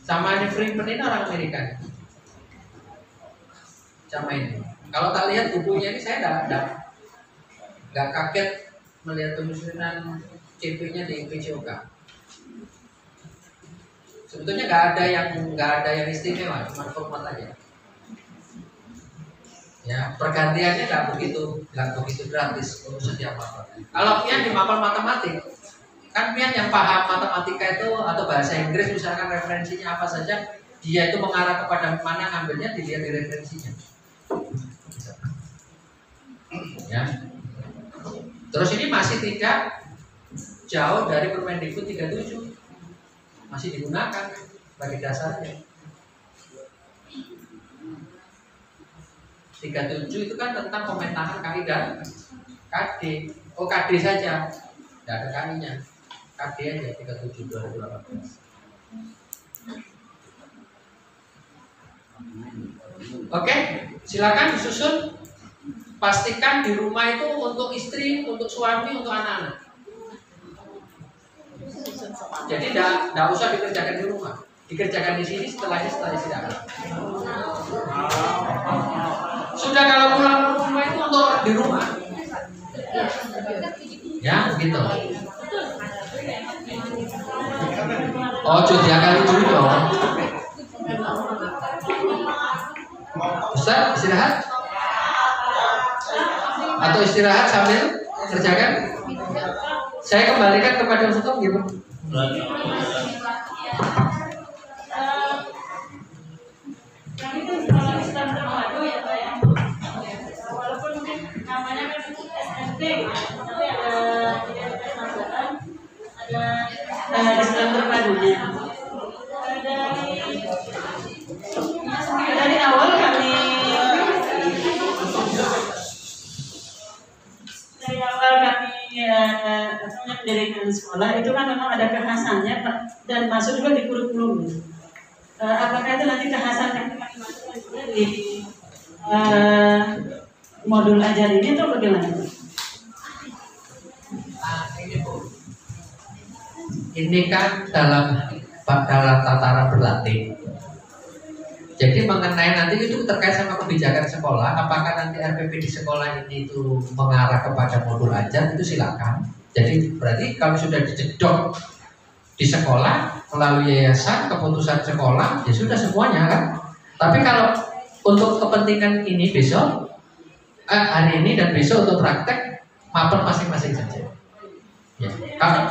sama ini Freeman ini orang Amerika. Sama ini. Kalau tak lihat bukunya ini saya nggak kaget melihat penyusunan CP-nya di PJOK. Sebetulnya nggak ada yang istimewa, cuma format aja. Ya, pergantiannya nggak begitu gratis untuk setiap mapel. Kalau pian di mapel matematik, kan pian yang paham matematika itu atau bahasa Inggris misalkan referensinya apa saja, dia itu mengarah kepada mana ngambilnya dilihat di referensinya. Ya. Terus ini masih tidak jauh dari Permendikbud 37. Masih digunakan sebagai dasarnya. 37 itu kan tentang pemetahan KI dan KD. Oh, KD saja. Tidak ada KI-nya. KD aja 37 2018. Oke, silakan disusun. Pastikan di rumah itu untuk istri, untuk suami, untuk anak-anak. Jadi tidak usah dikerjakan di rumah, dikerjakan di sini setelah istirahat. Sudah kalau pulang ke rumah itu untuk di rumah. Ya, begitu. Oh, jadi kali dulu dong. Ustaz, istirahat? Atau istirahat sambil kerjakan? Saya kembalikan kepada Ustaz gitu. Kami itu sekolah Islam terpadu ya Pak ya. Walaupun mungkin namanya kan SMP, tapi ada Islam terpadunya. Dari awal kami mendirikan sekolah itu kan memang ada kekhasannya Pak, dan masuk juga di kurikulum. Apakah itu nanti kekhasan yang akan dimasukkan juga di modul ajar ini atau bagaimana? Ini Bu, ini kan dalam tataran berlatih. Jadi mengenai nanti itu terkait sama kebijakan sekolah, apakah nanti RPP di sekolah ini itu mengarah kepada modul ajar, itu silakan. Jadi berarti kalau sudah dijedok di sekolah melalui yayasan, keputusan sekolah, ya sudah semuanya kan. Tapi kalau untuk kepentingan ini besok, hari ini dan besok untuk praktek, mapel masing-masing saja. Ya. Kalau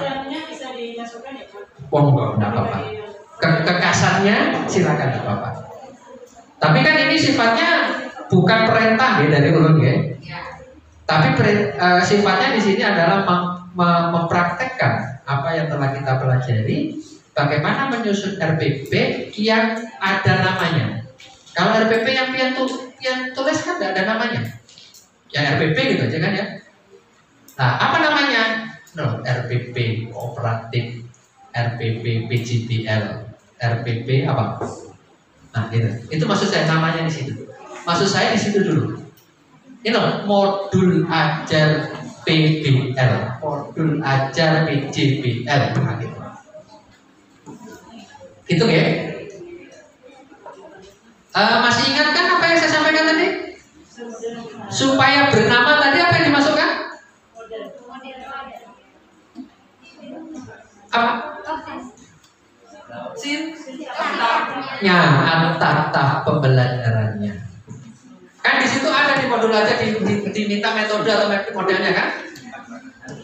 bisa dimasukkan ya Pak? enggak apa-apa. Kekasannya silakan enggak apa-apa. Tapi kan ini sifatnya bukan perintah ya dari ulun ya. Tapi sifatnya di sini adalah mempraktekkan apa yang telah kita pelajari, bagaimana menyusun RPP yang ada namanya. Kalau RPP yang tulis kan tidak ada namanya. Yang RPP gitu aja kan ya. Nah, apa namanya? RPP kooperatif, RPP PJBL, RPP apa? Nah, gitu. Itu maksud saya namanya di situ. Maksud saya di situ dulu. Ini modul ajar PBL, modul ajar PJBL, nah, gitu. Gitu ya. Masih ingat kan apa yang saya sampaikan tadi? Supaya bernama tadi apa yang dimasukkan? Apa? Ya, tata pembelajarannya. Kan di situ ada di modul aja diminta metode atau modelnya kan?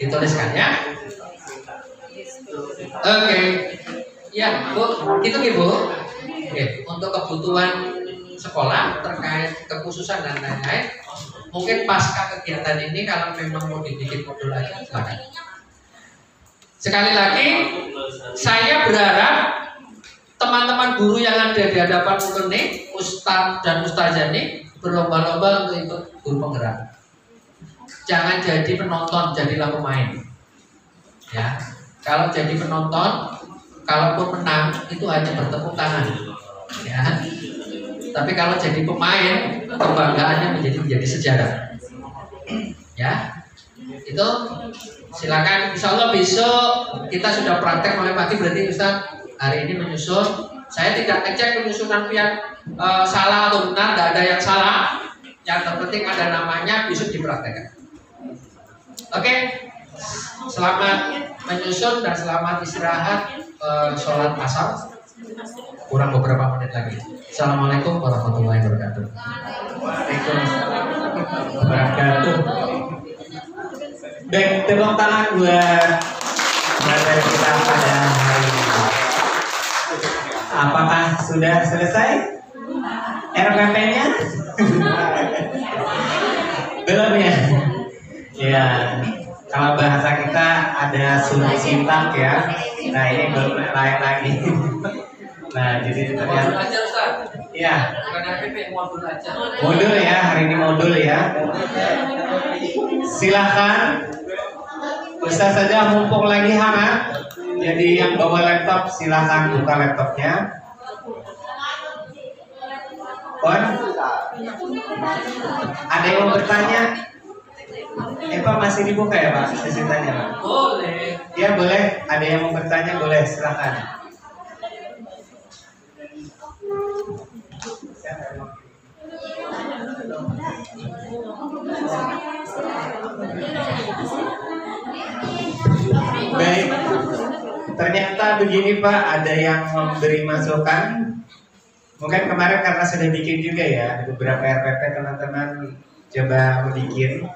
Dituliskan ya. Oke. Ya, Bu, itu nih Bu. Oke, untuk kebutuhan sekolah terkait kekhususan dan lain-lain, mungkin pasca kegiatan ini kalau memang mau dibikin modul aja silakan. Sekali lagi, saya berharap teman-teman guru yang ada di hadapan nih, Ustadz dan Ustazah nih, berlomba-lomba untuk ikut guru penggerak. Jangan jadi penonton, jadilah pemain. Ya, kalau jadi penonton, kalaupun menang itu hanya bertepuk tangan. Ya, tapi kalau jadi pemain, kebanggaannya menjadi sejarah. Ya, itu silakan. Insya Allah besok kita sudah praktek mulai pagi, berarti Ustaz hari ini menyusun. Saya tidak ngecek penyusunan yang salah atau benar, tidak ada yang salah. Yang terpenting ada namanya, besok dipraktekkan. Oke, Selamat menyusun dan selamat istirahat. Sholat asar kurang beberapa menit lagi. Assalamualaikum warahmatullahi wabarakatuh. Waalaikumsalam warahmatullahi wabarakatuh. Baik, tepuk tangan buat materi kita pada hari ini. Apakah sudah selesai RPP-nya? Belum ya? Ya, kalau bahasa kita ada sunyi sintak ya. Nah ini belum lain lagi. Nah jadi Modul ternyata aja Ustaz. ya Bukan RPP, modul aja. modul ya, hari ini modul ya. Silahkan Ustaz saja mumpung lagi hangat. Jadi yang bawa laptop silahkan buka laptopnya. On. Ada yang mau bertanya? Pak masih dibuka ya Pak? Sesi tanya Pak? Boleh. Ya boleh. Ada yang mau bertanya boleh silahkan. Baik. Ternyata begini Pak, ada yang memberi masukan. Mungkin kemarin karena sudah bikin juga ya, beberapa RPP teman-teman coba bikin.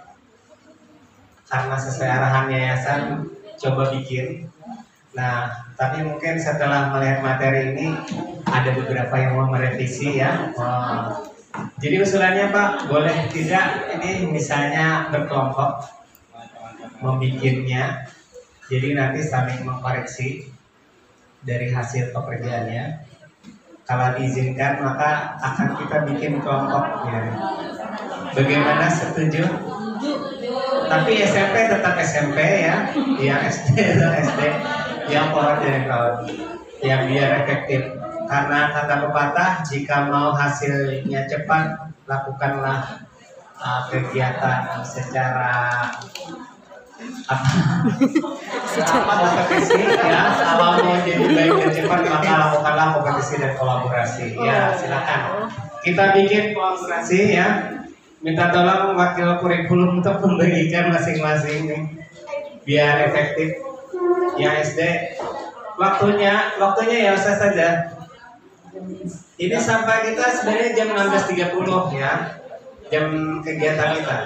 Karena sesuai arahan yayasan, coba bikin. Nah, tapi mungkin setelah melihat materi ini, ada beberapa yang mau merevisi ya. Jadi usulannya Pak, boleh tidak ini misalnya berkelompok membikinnya. Jadi nanti saling mengkoreksi dari hasil pekerjaannya. Kalau diizinkan maka akan kita bikin kelompok ya. Bagaimana, setuju? Tapi SMP tetap SMP ya, yang SD tetap SD, yang pola dari tahun, yang biar efektif. Karena kata pepatah, jika mau hasilnya cepat, lakukanlah kegiatan secara kompetisi ya. Kalau mau jadi baik dan cepat maka lakukanlah kompetisi dan kolaborasi ya. Silakan kita bikin kolaborasi ya. Minta tolong wakil kurikulum untuk membagikan masing-masing nih biar efektif. Yang SD waktunya ya usah saja. Ini sampai kita sebenarnya jam 16.30 ya, jam kegiatan kita.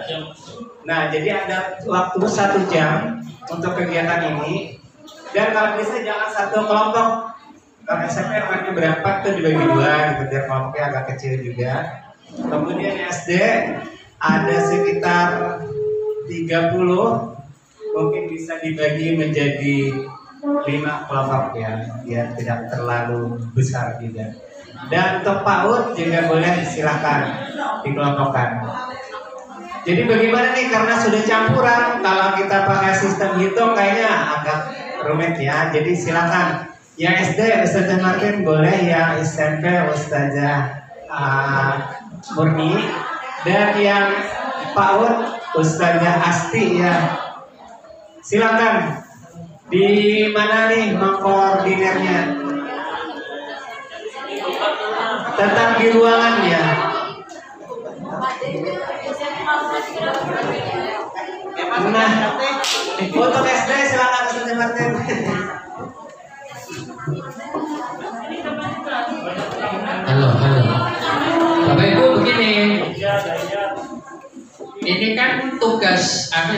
Nah, jadi ada waktu 1 jam untuk kegiatan ini. Dan kalau bisa jangan satu kelompok. Kalau SMP orangnya berapa tuh dibagi 2 gitu, biar kelompoknya agak kecil juga. Kemudian SD ada sekitar 30, mungkin bisa dibagi menjadi 5 kelompok ya, biar tidak terlalu besar juga. Dan untuk PAUD juga boleh silahkan dikelompokkan. Jadi bagaimana nih, karena sudah campuran, kalau kita pakai sistem hitung kayaknya agak rumit ya. Jadi silakan yang SD Ustazah Martin boleh, yang SMP Ustazah Murni, dan yang PAUD Ustazah Asti ya. Silakan. Di mana nih mengkoordinirnya? Tetap di ruangan ya. Nah, untuk SD silakan Ustazah Martin. Halo. Bapak Ibu begini. Ini kan tugas apa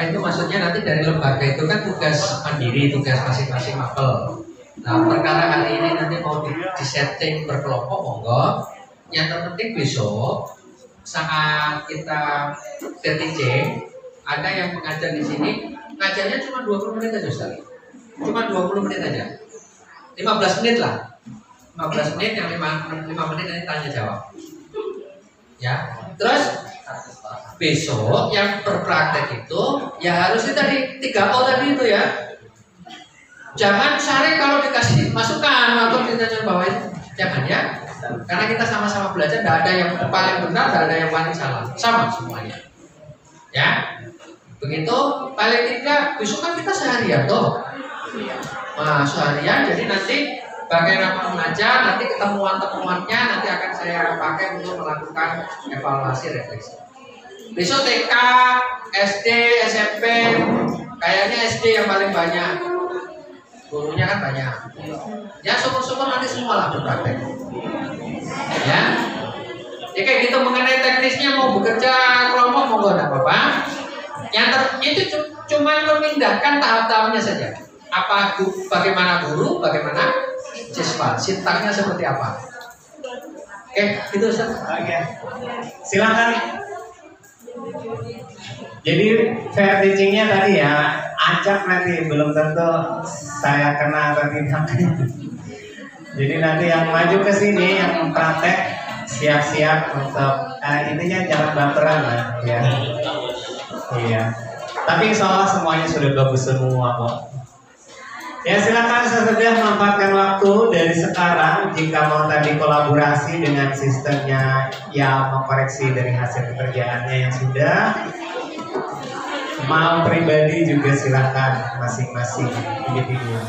itu maksudnya nanti dari lembaga itu kan tugas mandiri, tugas masing-masing mapel. Nah, perkara hari ini nanti mau disetting berkelompok monggo. Yang terpenting besok saat kita TTC ada yang mengajar di sini, ngajarnya cuma 20 menit aja Ustaz. Cuma 20 menit aja. 15 menit lah. 15 menit, yang 5 menit nanti tanya jawab. Ya. Terus besok yang berpraktek itu ya harusnya tadi 3O tadi itu ya. Jangan sare kalau dikasih masukan atau ditanya bawain, jangan ya. Karena kita sama-sama belajar, tidak ada yang paling benar, tidak ada yang paling salah, sama semuanya. Ya, begitu. Paling tidak besok kan kita seharian tuh. Nah, seharian, jadi nanti bagaimana mengajar, nanti ketemuan-temuannya nanti akan saya pakai untuk melakukan evaluasi refleksi. Besok TK, SD, SMP, Kayaknya SD yang paling banyak. Gurunya kan banyak. Ya syukur-syukur nanti semua lah berpraktek. Ya. Ya kayak gitu mengenai teknisnya mau bekerja kelompok monggo enggak apa-apa. Itu cuma memindahkan tahap-tahapnya saja. Bagaimana guru, bagaimana siswa, sintaknya seperti apa. Oke, itu Ustaz. Oke. Silakan. Jadi fair teachingnya tadi ya, acak nanti belum tentu saya kena atau tidak. Jadi nanti yang maju ke sini, yang praktek siap-siap untuk intinya jangan baperan lah ya. Iya. Tapi insya Allah semuanya sudah bagus semua kok. Ya silakan sesudah memanfaatkan waktu dari sekarang jika mau tadi kolaborasi dengan sistemnya ya mengkoreksi dari hasil pekerjaannya yang sudah. Mau pribadi juga silakan masing-masing individu.